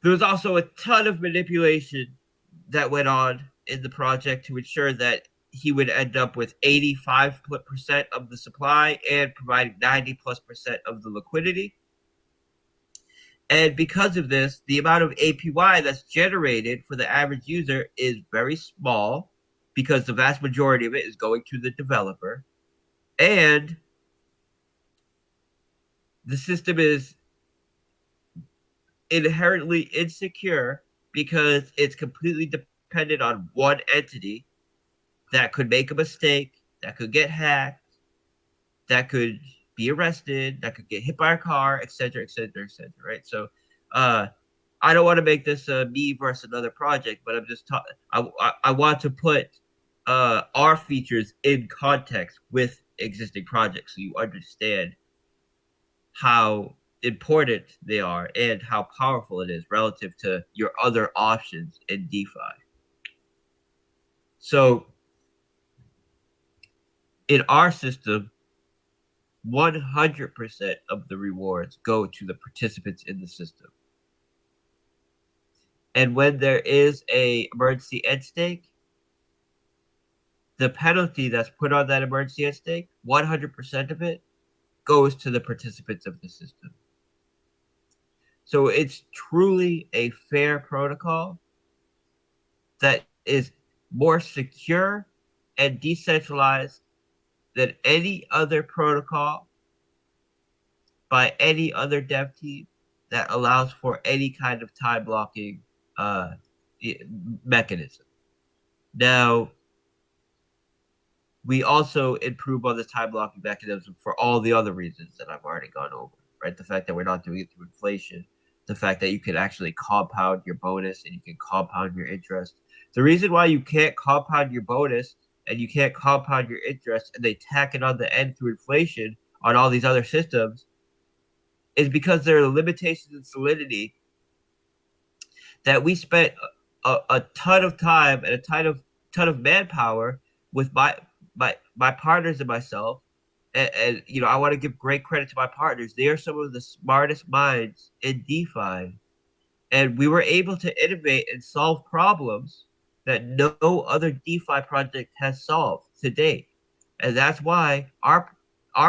There was also a ton of manipulation that went on in the project to ensure that he would end up with 85% of the supply and providing 90+% of the liquidity. And because of this, the amount of APY that's generated for the average user is very small, because the vast majority of it is going to the developer. And the system is inherently insecure because it's completely dependent on one entity that could make a mistake, that could get hacked, that could be arrested, that could get hit by a car, etc., etc., etc. Right? So, I don't want to make this me versus another project, but I'm just I want to put our features in context with existing projects so you understand how important they are and how powerful it is relative to your other options in DeFi. So in our system, 100% of the rewards go to the participants in the system. And when there is a emergency end stake, the penalty that's put on that emergency end stake, 100% of it goes to the participants of the system. So it's truly a fair protocol that is more secure and decentralized than any other protocol by any other dev team that allows for any kind of time blocking mechanism. Now, we also improve on this time blocking mechanism for all the other reasons that I've already gone over, right? The fact that we're not doing it through inflation, the fact that you can actually compound your bonus and you can compound your interest. The reason why you can't compound your bonus and you can't compound your interest and they tack it on the end through inflation on all these other systems is because there are limitations in Solidity that we spent a ton of time and a ton of manpower with my partners and myself and you know, I want to give great credit to my partners. They are some of the smartest minds in DeFi, and we were able to innovate and solve problems that no other DeFi project has solved to date. And that's why our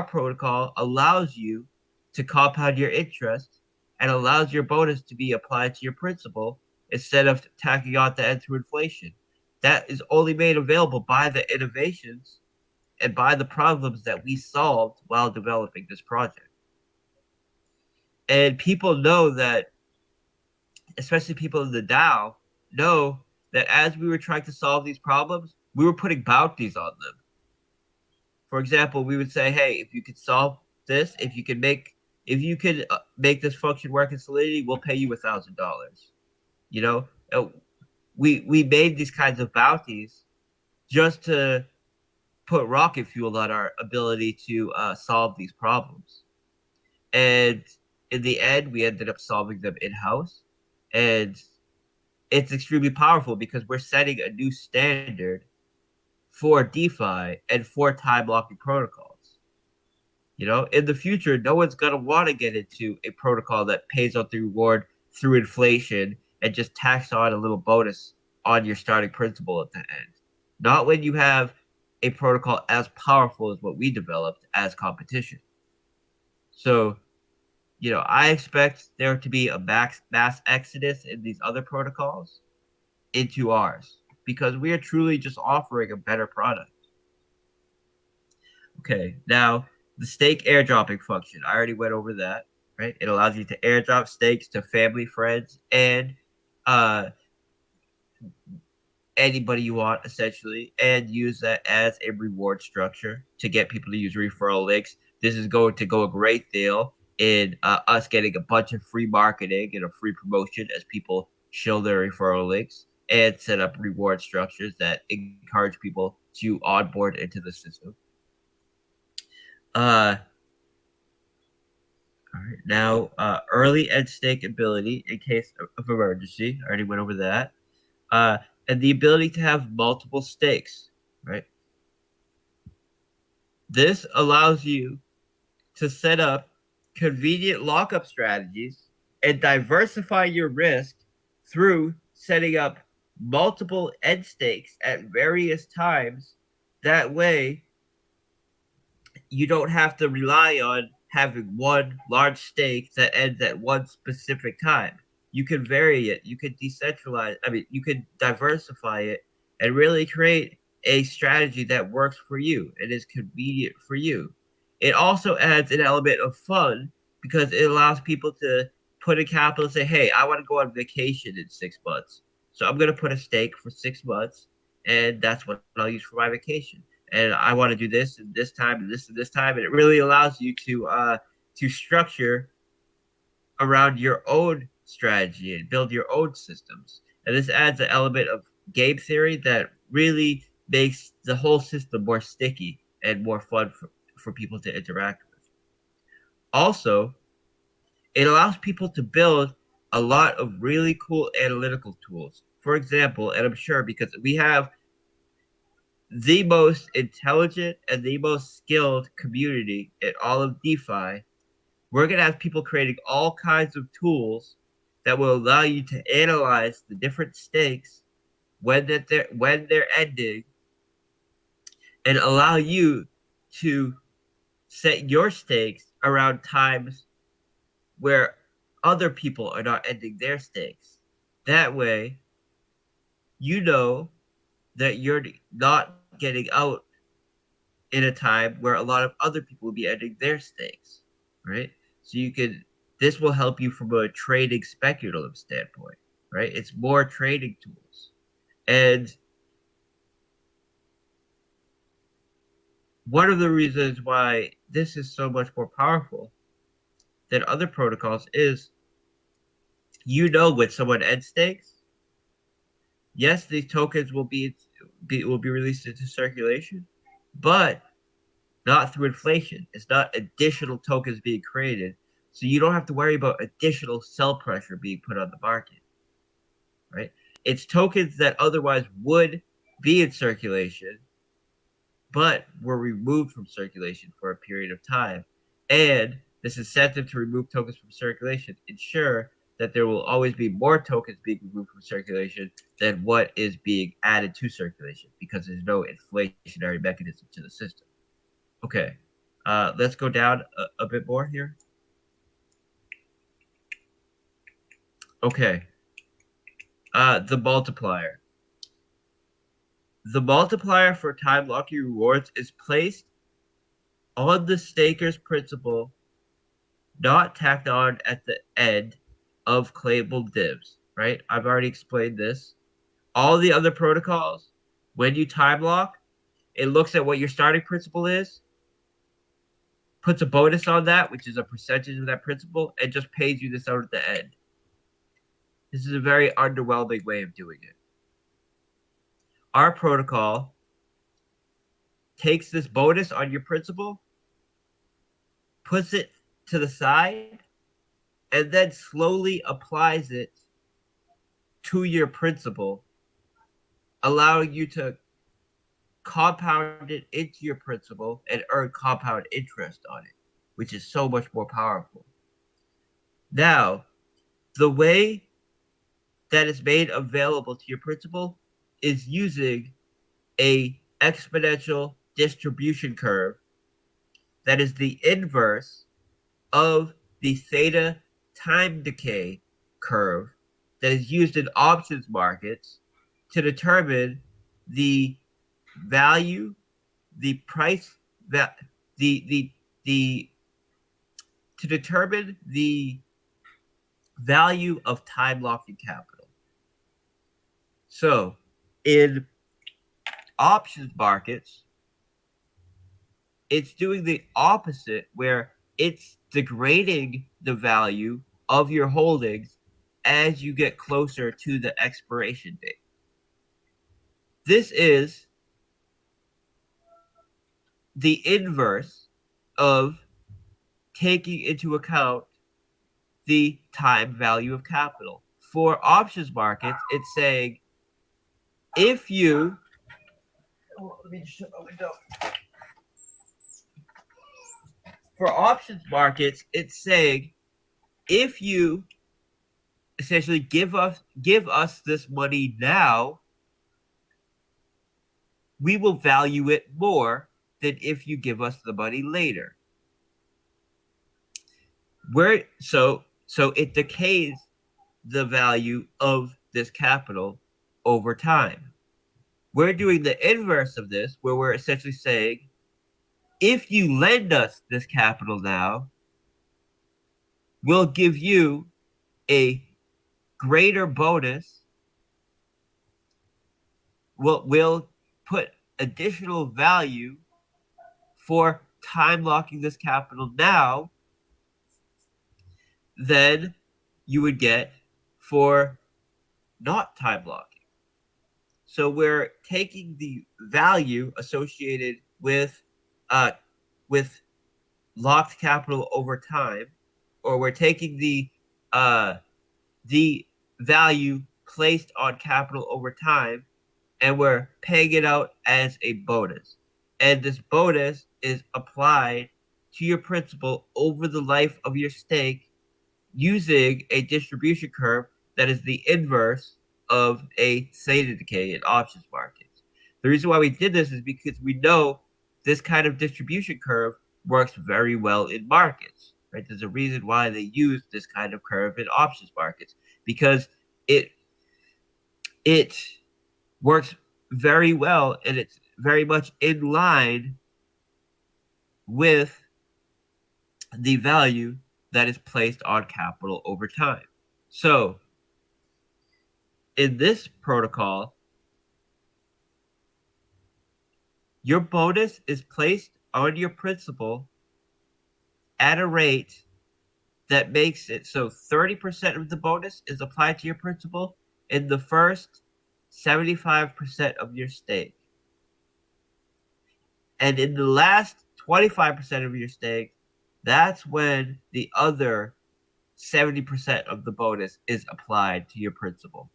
protocol allows you to compound your interest and allows your bonus to be applied to your principal instead of tacking on the end through inflation. That is only made available by the innovations and by the problems that we solved while developing this project. And people know that, especially people in the DAO, know that as we were trying to solve these problems, we were putting bounties on them. For example, we would say, "Hey, if you could solve this, if you could make this function work in Solidity, we'll pay you $1,000." You know, we made these kinds of bounties just to put rocket fuel on our ability to solve these problems. And in the end, we ended up solving them in house, and it's extremely powerful because we're setting a new standard for DeFi and for time locking protocols. You know, in the future, no one's gonna want to get into a protocol that pays out the reward through inflation and just tacks on a little bonus on your starting principal at the end. Not when you have a protocol as powerful as what we developed as competition. So, you know, I expect there to be a mass exodus in these other protocols into ours because we are truly just offering a better product. Okay, now the stake airdropping function. I already went over that, right? It allows you to airdrop stakes to family, friends, and uh, anybody you want, essentially, and use that as a reward structure to get people to use referral links. This is going to go a great deal in us getting a bunch of free marketing and a free promotion as people show their referral links and set up reward structures that encourage people to onboard into the system. All right, now early end stake ability in case of emergency. I already went over that. And the ability to have multiple stakes, right? This allows you to set up convenient lockup strategies and diversify your risk through setting up multiple end stakes at various times. That way, you don't have to rely on having one large stake that ends at one specific time. You can vary it, you can decentralize, you can diversify it and really create a strategy that works for you and is convenient for you. It also adds an element of fun because it allows people to put in capital and say, hey, I want to go on vacation in 6 months. So I'm going to put a stake for 6 months, and that's what I'll use for my vacation. And I want to do this and this time and this time. And it really allows you to structure around your own strategy and build your own systems. And this adds an element of game theory that really makes the whole system more sticky and more fun for people to interact with. Also, it allows people to build a lot of really cool analytical tools. For example, and I'm sure because we have the most intelligent and the most skilled community in all of DeFi, we're going to have people creating all kinds of tools that will allow you to analyze the different stakes when they're ending and allow you to set your stakes around times where other people are not ending their stakes. That way, you know that you're not getting out in a time where a lot of other people will be ending their stakes, right? So this will help you from a trading speculative standpoint, right? It's more trading tools. And one of the reasons why this is so much more powerful than other protocols is, you know, when someone ends stakes, yes, these tokens will be released into circulation, but not through inflation. It's not additional tokens being created. So you don't have to worry about additional sell pressure being put on the market, right? It's tokens that otherwise would be in circulation but were removed from circulation for a period of time. And this incentive to remove tokens from circulation ensure that there will always be more tokens being removed from circulation than what is being added to circulation, because there's no inflationary mechanism to the system. Okay, let's go down a bit more here. Okay, the multiplier. The multiplier for time locking rewards is placed on the staker's principal, not tacked on at the end of claimable divs, right? I've already explained this. All the other protocols, when you time lock, it looks at what your starting principal is, puts a bonus on that, which is a percentage of that principal, and just pays you this out at the end. This is a very underwhelming way of doing it. Our protocol takes this bonus on your principal, puts it to the side, and then slowly applies it to your principal, allowing you to compound it into your principal and earn compound interest on it, which is so much more powerful. Now, the way that is made available to your principal is using a exponential distribution curve that is the inverse of the theta time decay curve that is used in options markets to determine the value, the price, that the to determine the value of time locking capital. So in options markets, it's doing the opposite, where it's degrading the value of your holdings as you get closer to the expiration date. This is the inverse of taking into account the time value of capital. For options markets, it's saying if you let me shut my window. For options markets, it's saying if you essentially give us this money now, we will value it more than if you give us the money later. So it decays the value of this capital over time. We're doing the inverse of this, where we're essentially saying, if you lend us this capital now, we'll give you a greater bonus. We'll put additional value for time locking this capital now than you would get for not time locking. So we're taking the value associated with locked capital over time, or we're taking the value placed on capital over time, and we're paying it out as a bonus. And this bonus is applied to your principal over the life of your stake using a distribution curve that is the inverse of a theta decay in options markets. The reason why we did this is because we know this kind of distribution curve works very well in markets, right? There's a reason why they use this kind of curve in options markets, because it works very well, and it's very much in line with the value that is placed on capital over time. So in this protocol, your bonus is placed on your principal at a rate that makes it so 30% of the bonus is applied to your principal in the first 75% of your stake. And in the last 25% of your stake, that's when the other 70% of the bonus is applied to your principal.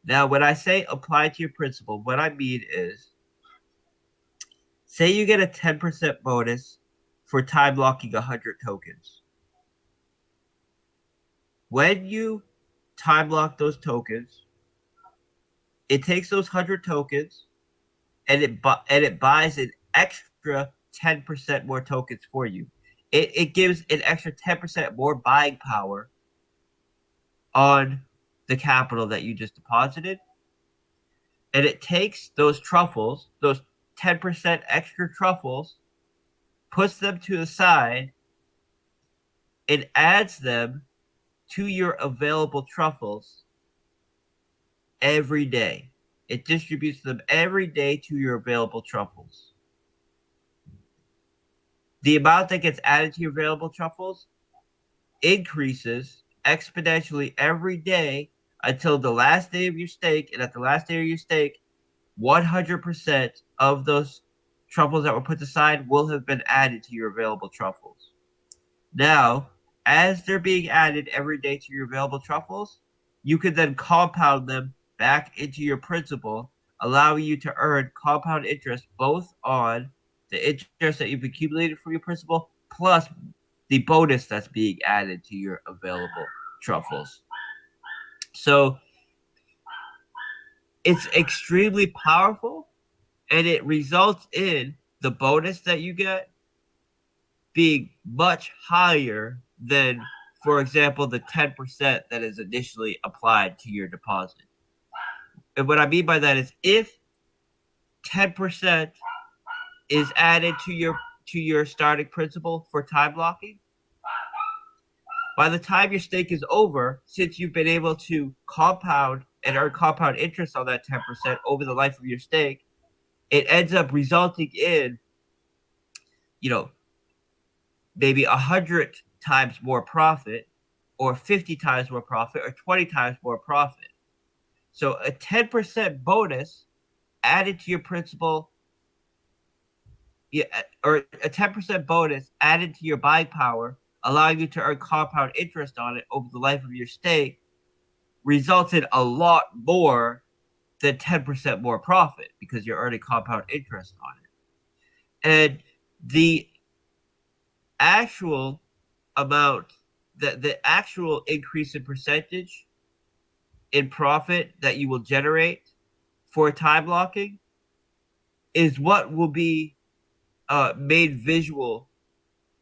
Now, when I say apply to your principal, what I mean is say you get a 10% bonus for time locking 100 tokens. When you time lock those tokens, it takes those 100 tokens and it buys an extra 10% more tokens for you. It gives an extra 10% more buying power on the capital that you just deposited. And it takes those truffles, those 10% extra truffles, puts them to the side, and adds them to your available truffles every day. It distributes them every day to your available truffles. The amount that gets added to your available truffles increases exponentially every day until the last day of your stake. And at the last day of your stake, 100% of those truffles that were put aside will have been added to your available truffles. Now, as they're being added every day to your available truffles, you can then compound them back into your principal, allowing you to earn compound interest both on the interest that you've accumulated for your principal plus the bonus that's being added to your available truffles. So it's extremely powerful, and it results in the bonus that you get being much higher than, for example, the 10% that is initially applied to your deposit. And what I mean by that is if 10% is added to your starting principal for time blocking, by the time your stake is over, since you've been able to compound and earn compound interest on that 10% over the life of your stake, it ends up resulting in, maybe 100 times more profit, or 50 times more profit, or 20 times more profit. So a 10% bonus added to your principal, or a 10% bonus added to your buying power, allowing you to earn compound interest on it over the life of your stake, results in a lot more than 10% more profit because you're earning compound interest on it. And the actual amount, the actual increase in percentage in profit that you will generate for time blocking is what will be made visual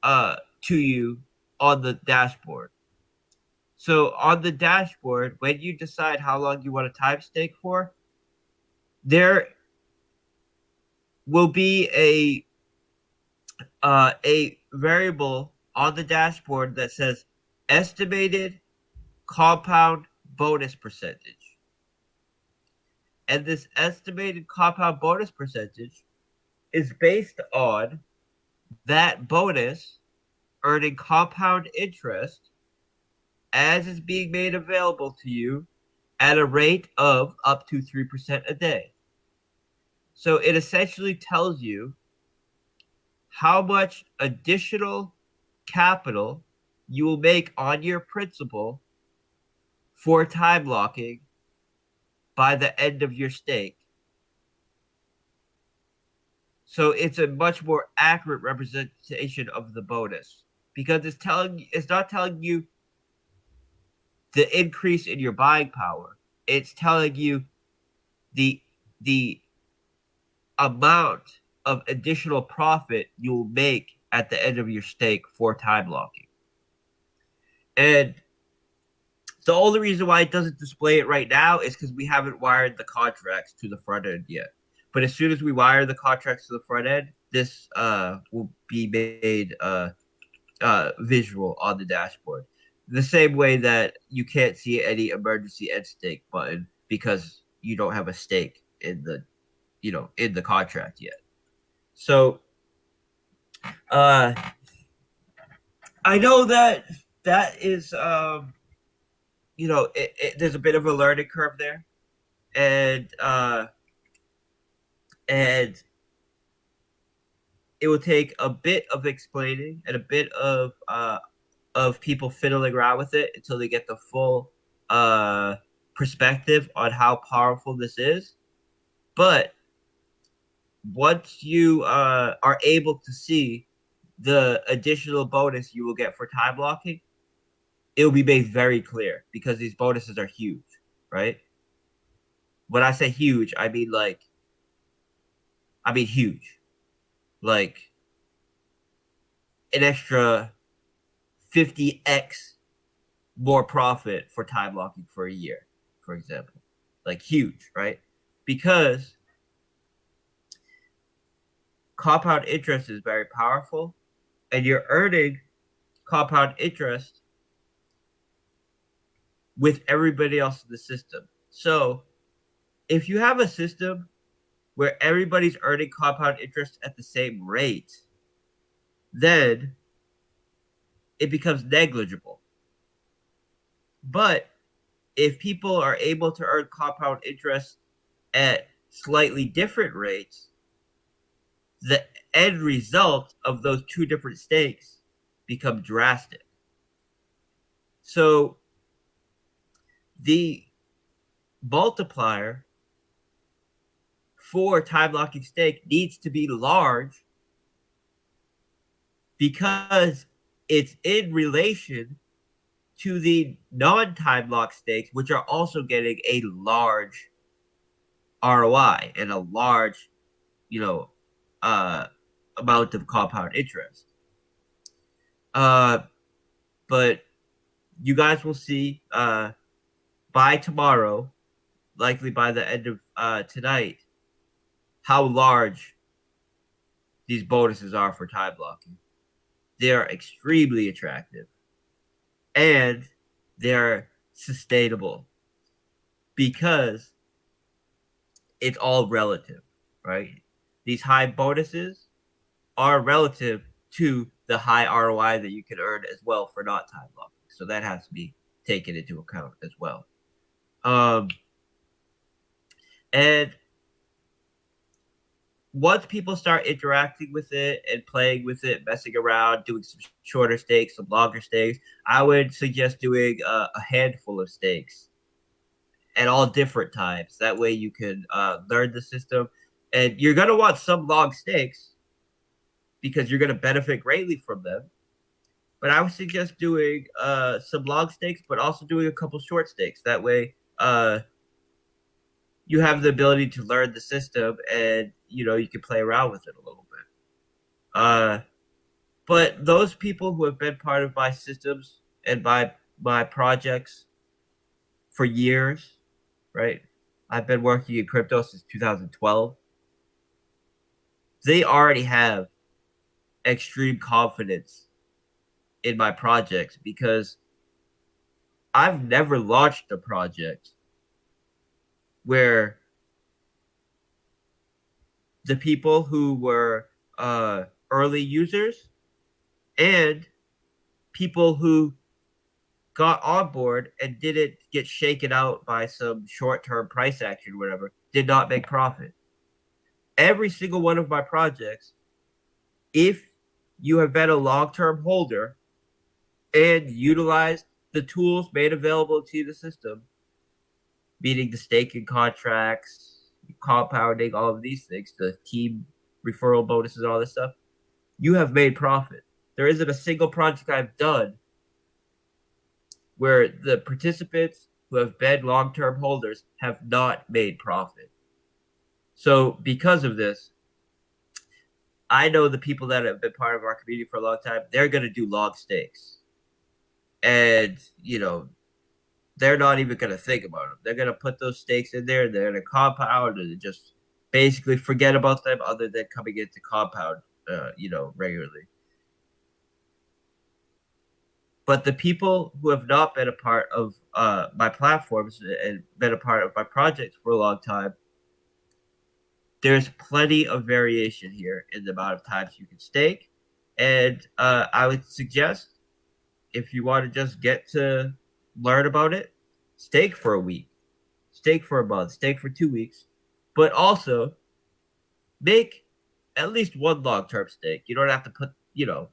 to you on the dashboard. So on the dashboard, when you decide how long you want to time stake for, there will be a variable on the dashboard that says estimated compound bonus percentage. And this estimated compound bonus percentage is based on that bonus earning compound interest as is being made available to you at a rate of up to 3% a day. So it essentially tells you how much additional capital you will make on your principal for time locking by the end of your stake. So it's a much more accurate representation of the bonus because it's not telling you the increase in your buying power. It's telling you the amount of additional profit you'll make at the end of your stake for time locking. And the only reason why it doesn't display it right now is because we haven't wired the contracts to the front end yet. But as soon as we wire the contracts to the front end, this will be made visual on the dashboard. The same way that you can't see any emergency end stake button because you don't have a stake in the contract yet. So I know that is there's a bit of a learning curve there, and it will take a bit of explaining and a bit of people fiddling around with it until they get the full perspective on how powerful this is. But once you are able to see the additional bonus you will get for time locking, it will be made very clear because these bonuses are huge, right? When I say huge, I mean huge, like an extra 50x more profit for time locking for a year, for example, like huge, right? Because compound interest is very powerful, and you're earning compound interest with everybody else in the system. So if you have a system where everybody's earning compound interest at the same rate, then it becomes negligible. But if people are able to earn compound interest at slightly different rates, the end result of those two different stakes become drastic. So the multiplier for time locking stake needs to be large because it's in relation to the non-time lock stakes, which are also getting a large ROI and a large, you know, uh, amount of compound interest. But you guys will see by tomorrow, likely by the end of tonight, how large these bonuses are for time blocking. They are extremely attractive and they're sustainable because it's all relative, right? These high bonuses are relative to the high ROI that you can earn as well for not time blocking. So that has to be taken into account as well. And once people start interacting with it and playing with it, messing around, doing some shorter stakes, some longer stakes, I would suggest doing a handful of stakes at all different times. That way you can learn the system. And you're going to want some long stakes because you're going to benefit greatly from them. But I would suggest doing some long stakes, but also doing a couple short stakes. That way you have the ability to learn the system and, you can play around with it a little bit. But those people who have been part of my systems and my projects for years, right? I've been working in crypto since 2012. They already have extreme confidence in my projects because I've never launched a project where the people who were early users and people who got on board and didn't get shaken out by some short-term price action or whatever did not make profit. Every single one of my projects, if you have been a long-term holder and utilized the tools made available to the system, meaning the staking contracts, compounding, all of these things, the team referral bonuses, all this stuff, you have made profit. There isn't a single project I've done where the participants who have been long-term holders have not made profit. So because of this, I know the people that have been part of our community for a long time, they're going to do long stakes. And, they're not even going to think about them. They're going to put those stakes in there, they're going to compound, and just basically forget about them other than coming into compound, regularly. But the people who have not been a part of my platforms and been a part of my projects for a long time, there's plenty of variation here in the amount of times you can stake. And I would suggest, if you want to just get to learn about it, stake for a week, stake for a month, stake for 2 weeks, but also make at least one long-term stake. You don't have to put,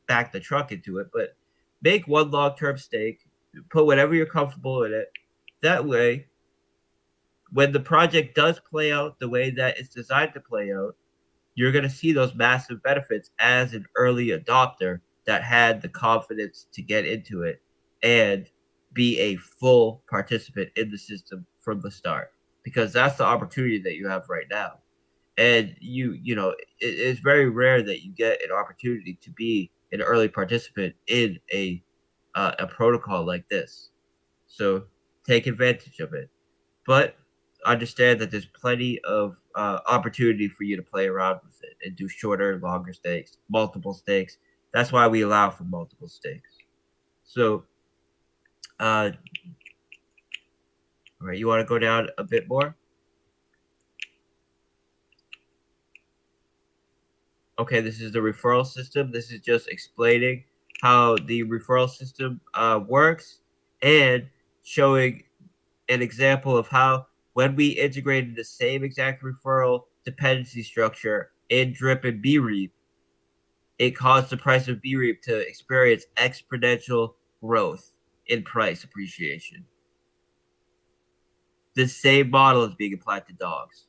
back the truck into it, but make one long-term stake, put whatever you're comfortable in it. That way, when the project does play out the way that it's designed to play out, you're going to see those massive benefits as an early adopter that had the confidence to get into it and be a full participant in the system from the start, because that's the opportunity that you have right now. And it's very rare that you get an opportunity to be an early participant in a protocol like this. So take advantage of it, but understand that there's plenty of opportunity for you to play around with it and do shorter, longer stakes, multiple stakes. That's why we allow for multiple stakes. So, all right, you want to go down a bit more? Okay, this is the referral system. This is just explaining how the referral system works and showing an example of how when we integrated the same exact referral dependency structure in Drip and BREAP, it caused the price of BREAP to experience exponential growth in price appreciation. The same model is being applied to dogs.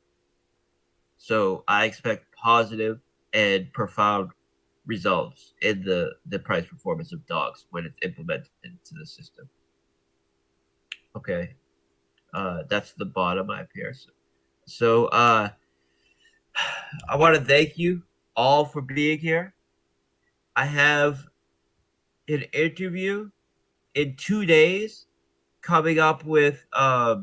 So I expect positive and profound results in the price performance of dogs when it's implemented into the system. Okay. That's the bottom up here. So I want to thank you all for being here. I have an interview in 2 days coming up with let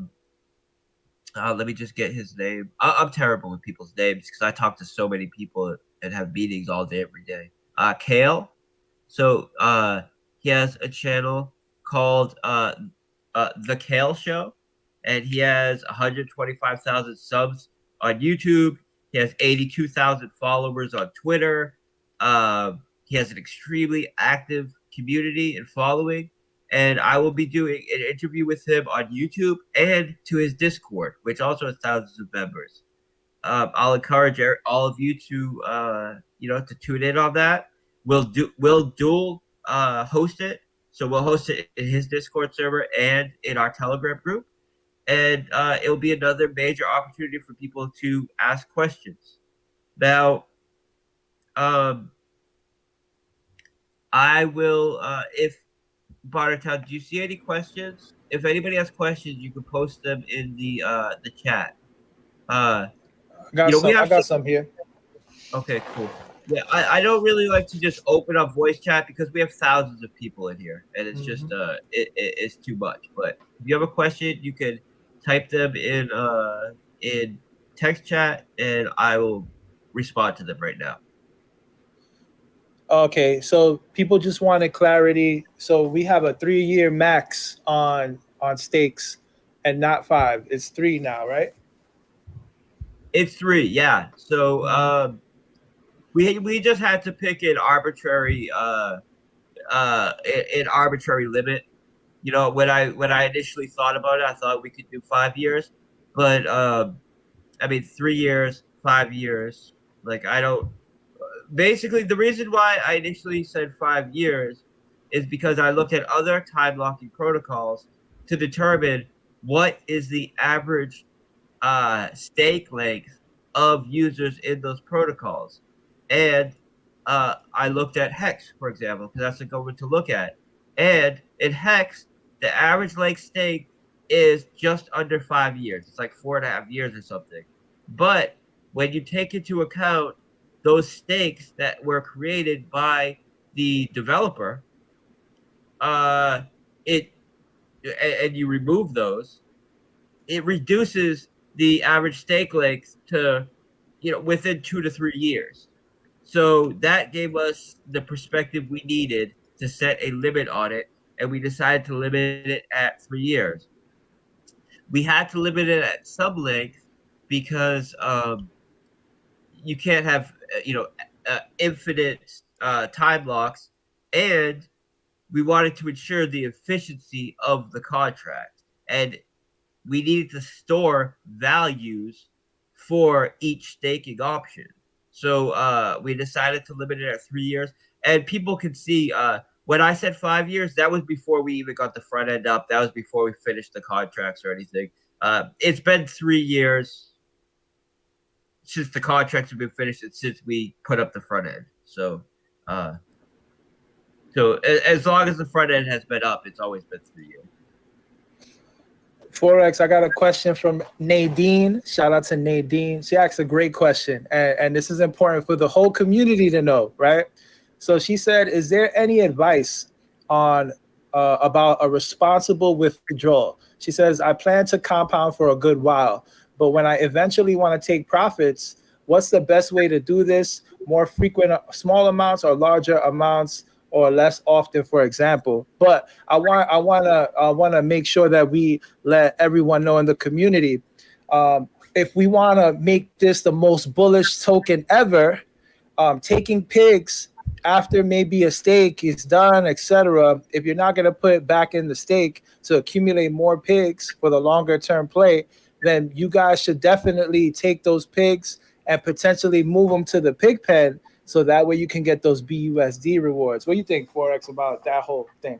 me just get his name. I'm terrible with people's names because I talk to so many people and have meetings all day every day. Kale. So he has a channel called The Kale Show, and he has 125,000 subs on YouTube. He has 82,000 followers on Twitter. He has an extremely active community and following. And I will be doing an interview with him on YouTube and to his Discord, which also has thousands of members. I'll encourage all of you to to tune in on that. We'll dual host it, so we'll host it in his Discord server and in our Telegram group, and it'll be another major opportunity for people to ask questions. Now, I will if Bartertown, do you see any questions? If anybody has questions, you can post them in the chat. I got some here. Okay, cool. Yeah, I don't really like to just open up voice chat because we have thousands of people in here, and it's just it's too much. But if you have a question, you can type them in text chat, and I will respond to them right now. Okay, so people just wanted clarity. So we have a 3-year max on stakes, and not 5. It's 3 now, right? It's 3, yeah. So we just had to pick an arbitrary limit. You know, when I initially thought about it, I thought we could do 5 years, but I mean 3 years, 5 years. Like I don't. Basically, the reason why I initially said 5 years is because I looked at other time locking protocols to determine what is the average stake length of users in those protocols. And I looked at Hex, for example, because that's a good one to look at. And in Hex, the average length stake is just under 5 years. It's like 4.5 years or something. But when you take into account those stakes that were created by the developer, it and you remove those, it reduces the average stake length to, within 2 to 3 years. So that gave us the perspective we needed to set a limit on it, and we decided to limit it at 3 years. We had to limit it at sub length because you can't have infinite time locks, and we wanted to ensure the efficiency of the contract, and we needed to store values for each staking option. So we decided to limit it at 3 years. And people can see when I said 5 years, that was before we even got the front end up. That was before we finished the contracts or anything. It's been 3 years since the contracts have been finished and since we put up the front end. So as long as the front end has been up, it's always been 3 years. Forex, I got a question from Nadine. Shout out to Nadine. She asked a great question, and this is important for the whole community to know, right? So she said, is there any advice on about a responsible withdrawal? She says, I plan to compound for a good while, but when I eventually want to take profits, what's the best way to do this? More frequent, small amounts or larger amounts, or less often, for example. But I want to make sure that we let everyone know in the community, if we want to make this the most bullish token ever, taking pigs after maybe a stake is done, etc. If you're not going to put it back in the stake to accumulate more pigs for the longer term play, then you guys should definitely take those pigs and potentially move them to the pig pen, so that way you can get those BUSD rewards. What do you think, Forex, about that whole thing?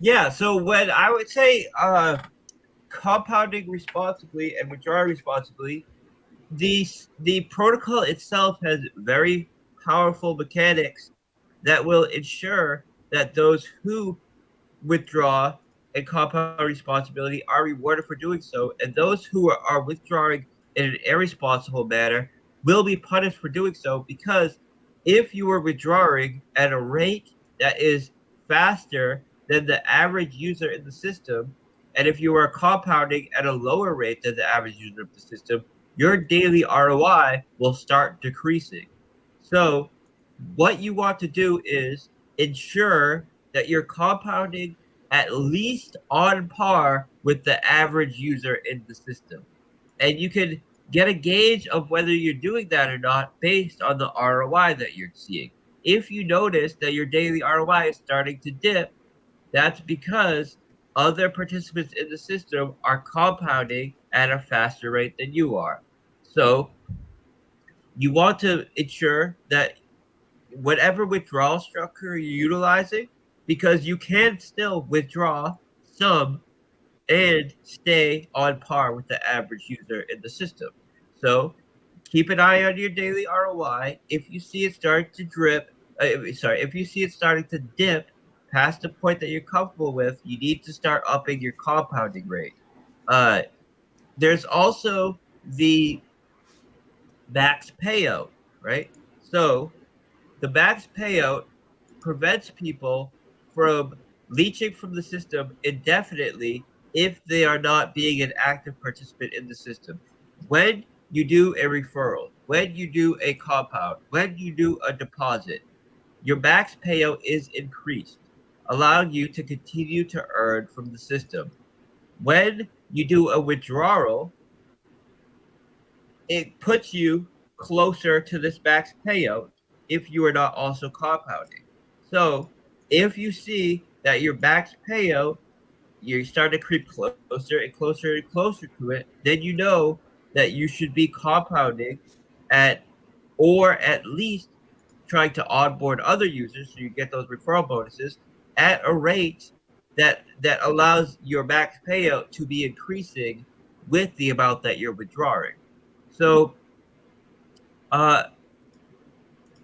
Yeah, so when I would say compounding responsibly and withdrawing responsibly, the protocol itself has very powerful mechanics that will ensure that those who withdraw and compound responsibility are rewarded for doing so, and those who are withdrawing in an irresponsible manner will be punished for doing so, because if you are withdrawing at a rate that is faster than the average user in the system, and if you are compounding at a lower rate than the average user of the system, your daily ROI will start decreasing. So what you want to do is ensure that you're compounding at least on par with the average user in the system. And you can get a gauge of whether you're doing that or not based on the ROI that you're seeing. If you notice that your daily ROI is starting to dip, that's because other participants in the system are compounding at a faster rate than you are. So you want to ensure that whatever withdrawal structure you're utilizing, because you can still withdraw some and stay on par with the average user in the system. So keep an eye on your daily ROI. If you see it start to if you see it starting to dip past the point that you're comfortable with, you need to start upping your compounding rate. There's also the max payout, right? So the max payout prevents people from leeching from the system indefinitely if they are not being an active participant in the system. When you do a referral, when you do a compound, when you do a deposit, your max payout is increased, allowing you to continue to earn from the system. When you do a withdrawal, it puts you closer to this max payout if you are not also compounding. So if you see that your max payout, you start to creep closer and closer and closer to it, then you know that you should be compounding at, or at least trying to onboard other users so you get those referral bonuses at a rate that allows your max payout to be increasing with the amount that you're withdrawing. So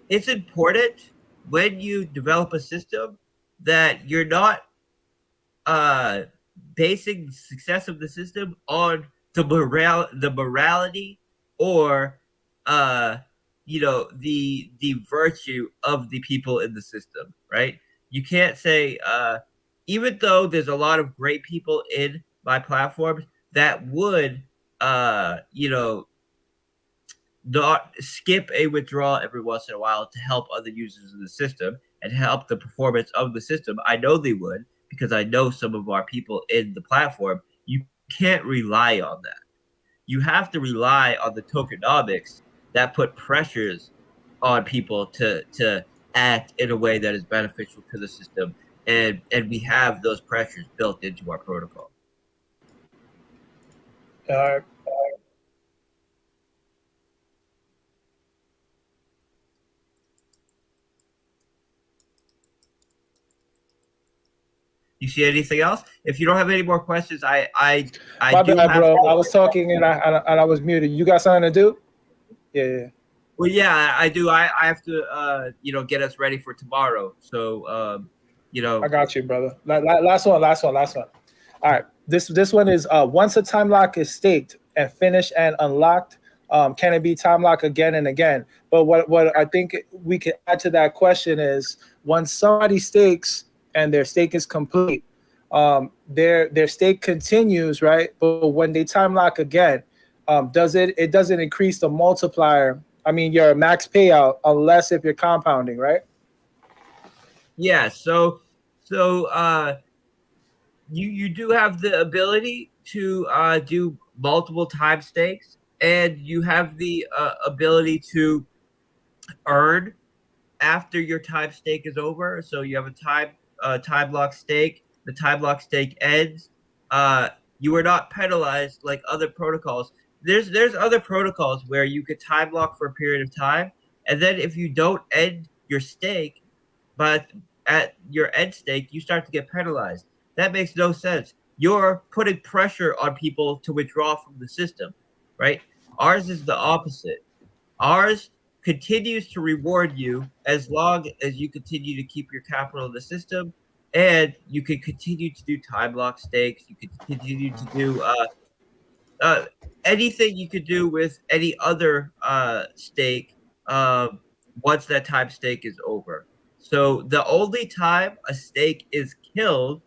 it's important when you develop a system that you're not basing the success of the system on the morality or the virtue of the people in the system, right? You can't say even though there's a lot of great people in my platforms that would not skip a withdrawal every once in a while to help other users in the system and help the performance of the system. I know they would, because I know some of our people in the platform. You can't rely on that. You have to rely on the tokenomics that put pressures on people to act in a way that is beneficial to the system. And we have those pressures built into our protocol. You see anything else? If you don't have any more questions, I My bad, bro. I was talking and I was muted. You got something to do? Yeah. Well, yeah, I do. I have to, get us ready for tomorrow. So, I got you, brother. Last one. All right. This one is once a time lock is staked and finished and unlocked, can it be time locked again and again? But what I think we can add to that question is once somebody stakes and their stake is complete, their stake continues, right? But when they time lock again, it doesn't increase the multiplier. I mean, your max payout unless if you're compounding, right? yeah. So you do have the ability to do multiple time stakes, and you have the ability to earn after your time stake is over. So you have a time lock stake. The time lock stake ends. Uh, you are not penalized like other protocols. There's other protocols where you could time lock for a period of time, and then if you don't end your stake, but at your end stake, you start to get penalized. That makes no sense. You're putting pressure on people to withdraw from the system, right? Ours is the opposite. Ours continues to reward you as long as you continue to keep your capital in the system, and you can continue to do time lock stakes. You can continue to do uh, anything you could do with any other stake once that time stake is over. So the only time a stake is killed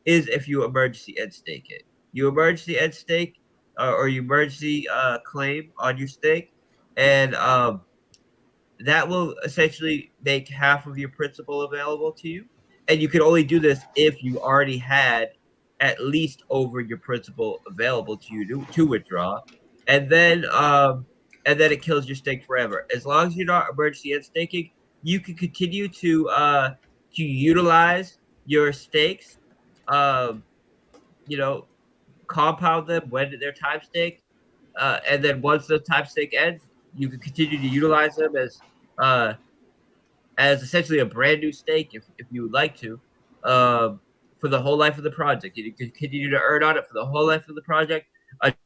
is if you emergency end stake it. You emergency end stake or you emergency claim on your stake, and that will essentially make half of your principal available to you. And you can only do this if you already had at least over your principal available to you to withdraw. And then it kills your stake forever. As long as you're not emergency end staking, you can continue to utilize your stakes. Um, you know, compound them when they're time staked. And then once the time stake ends, you can continue to utilize them uh, as essentially a brand new stake if you would like to, for the whole life of the project. You can continue to earn on it for the whole life of the project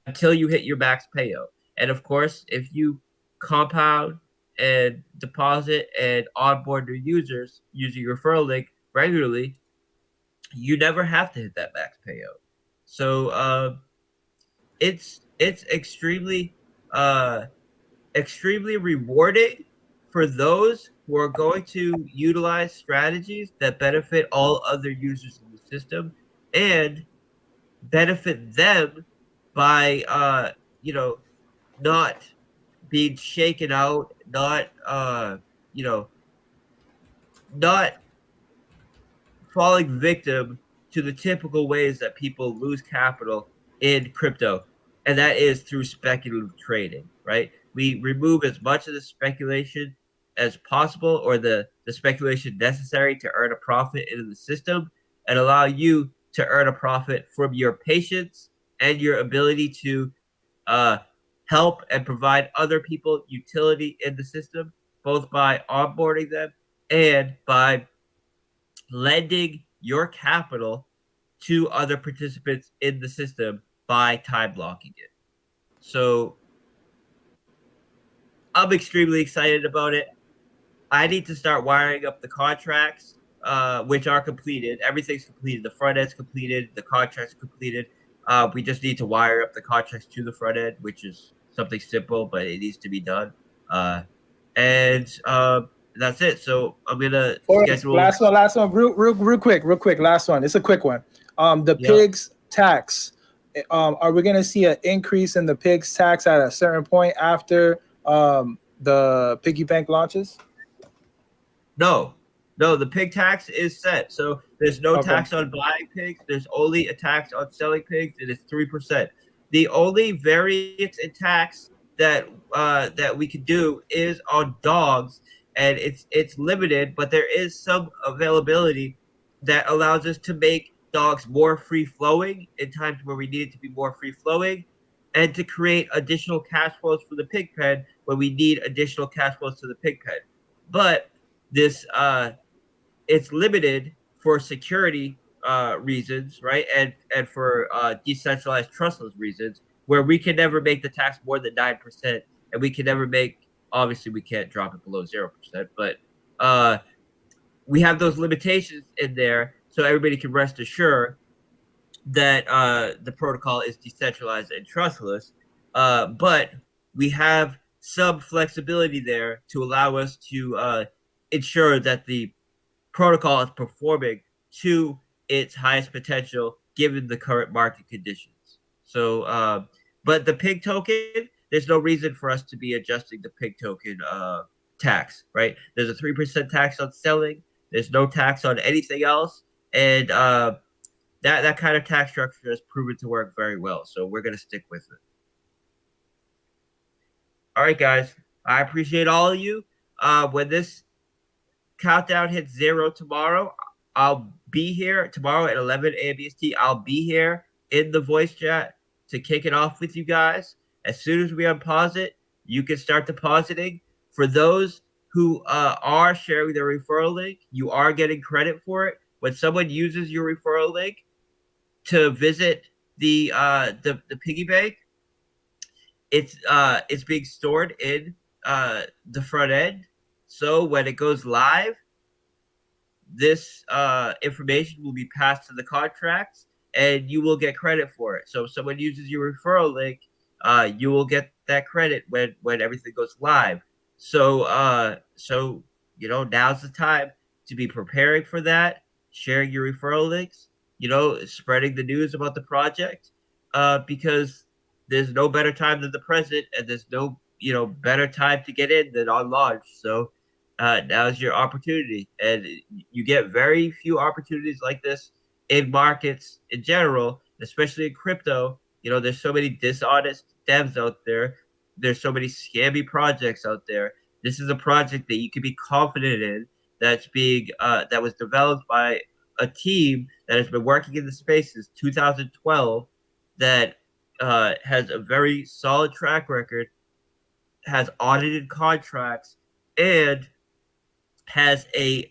until you hit your max payout. And of course, if you compound and deposit and onboard new users using your referral link regularly, you never have to hit that max payout. So it's uh extremely rewarding for those who are going to utilize strategies that benefit all other users in the system and benefit them by not being shaken out, you know not falling victim to the typical ways that people lose capital in crypto, and that is through speculative trading, right? We remove as much of the speculation as possible, or the speculation necessary to earn a profit in the system, and allow you to earn a profit from your patience and your ability to uh, help and provide other people utility in the system, both by onboarding them and by lending your capital to other participants in the system by time blocking it. So I'm extremely excited about it. I need to start wiring up the contracts, which are completed. Everything's completed. The front end's completed. The contract's completed. We just need to wire up the contracts to the front end, which is something simple, but it needs to be done. And that's it. So I'm gonna Forrest, schedule. last one, real quick, last one. It's a quick one. The Yep. pigs tax. Are we going to see an increase in the pigs tax at a certain point after the piggy bank launches? No, no, the pig tax is set. So there's no Okay. tax on buying pigs. There's only a tax on selling pigs. It is 3%. The only variance in tax that we can do is on dogs, and it's limited, but there is some availability that allows us to make dogs more free flowing in times where we need it to be more free flowing, and to create additional cash flows for the pig pen when we need additional cash flows to the pig pen. But this it's limited for security reasons, right? And for decentralized trustless reasons, where we can never make the tax more than 9%. and we can never make. Obviously, we can't drop it below 0%, but we have those limitations in there, so everybody can rest assured that the protocol is decentralized and trustless. But we have some flexibility there to allow us to ensure that the protocol is performing to its highest potential given the current market conditions. So, but the pig token, there's no reason for us to be adjusting the pig token tax, right? There's a 3% tax on selling. There's no tax on anything else, and that kind of tax structure has proven to work very well. So we're gonna stick with it. All right, guys. I appreciate all of you. When this countdown hits 0 tomorrow, I'll be here tomorrow at 11 a.m. EST. I'll be here in the voice chat to kick it off with you guys. As soon as we unpause it, you can start depositing. For those who are sharing their referral link, you are getting credit for it. When someone uses your referral link to visit the piggy bank, it's being stored in the front end. So when it goes live, this information will be passed to the contracts, and you will get credit for it. So if someone uses your referral link, you will get that credit when everything goes live. So now's the time to be preparing for that, sharing your referral links, spreading the news about the project, because there's no better time than the present, and there's no better time to get in than on launch. So now's your opportunity, and you get very few opportunities like this in markets in general, especially in crypto. There's so many dishonest devs out there. There's so many scammy projects out there. This is a project that you can be confident in, that was developed by a team that has been working in the space since 2012, that has a very solid track record, has audited contracts, and has a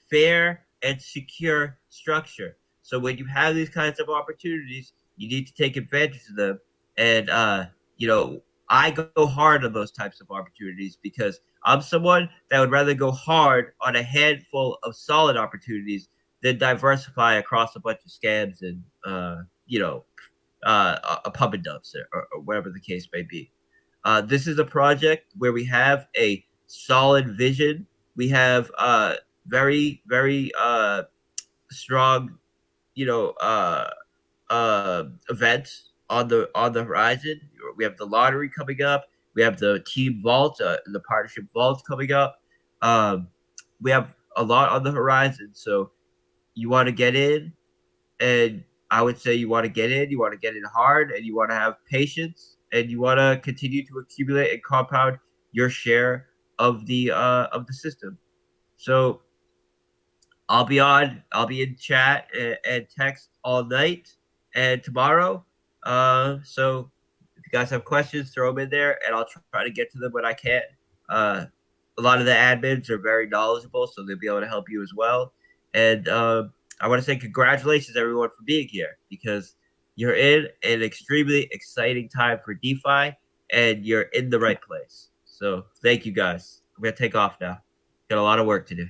fair and secure structure. So when you have these kinds of opportunities, you need to take advantage of them. And I go hard on those types of opportunities because I'm someone that would rather go hard on a handful of solid opportunities than diversify across a bunch of scams and a pump and dumps or whatever the case may be. This is a project where we have a solid vision. We have very, very strong, events on the horizon. We have the lottery coming up. We have the team vault, the partnership vault coming up. We have a lot on the horizon. So you want to get in, and I would say you want to get in. You want to get in hard, and you want to have patience, and you want to continue to accumulate and compound your share of the system. So I'll be in chat and text all night and tomorrow. So if you guys have questions, throw them in there, and I'll try to get to them when I can. A lot of the admins are very knowledgeable, so they'll be able to help you as well. And I want to say congratulations, everyone, for being here, because you're in an extremely exciting time for DeFi, and you're in the right place. So thank you, guys. I'm going to take off now. Got a lot of work to do.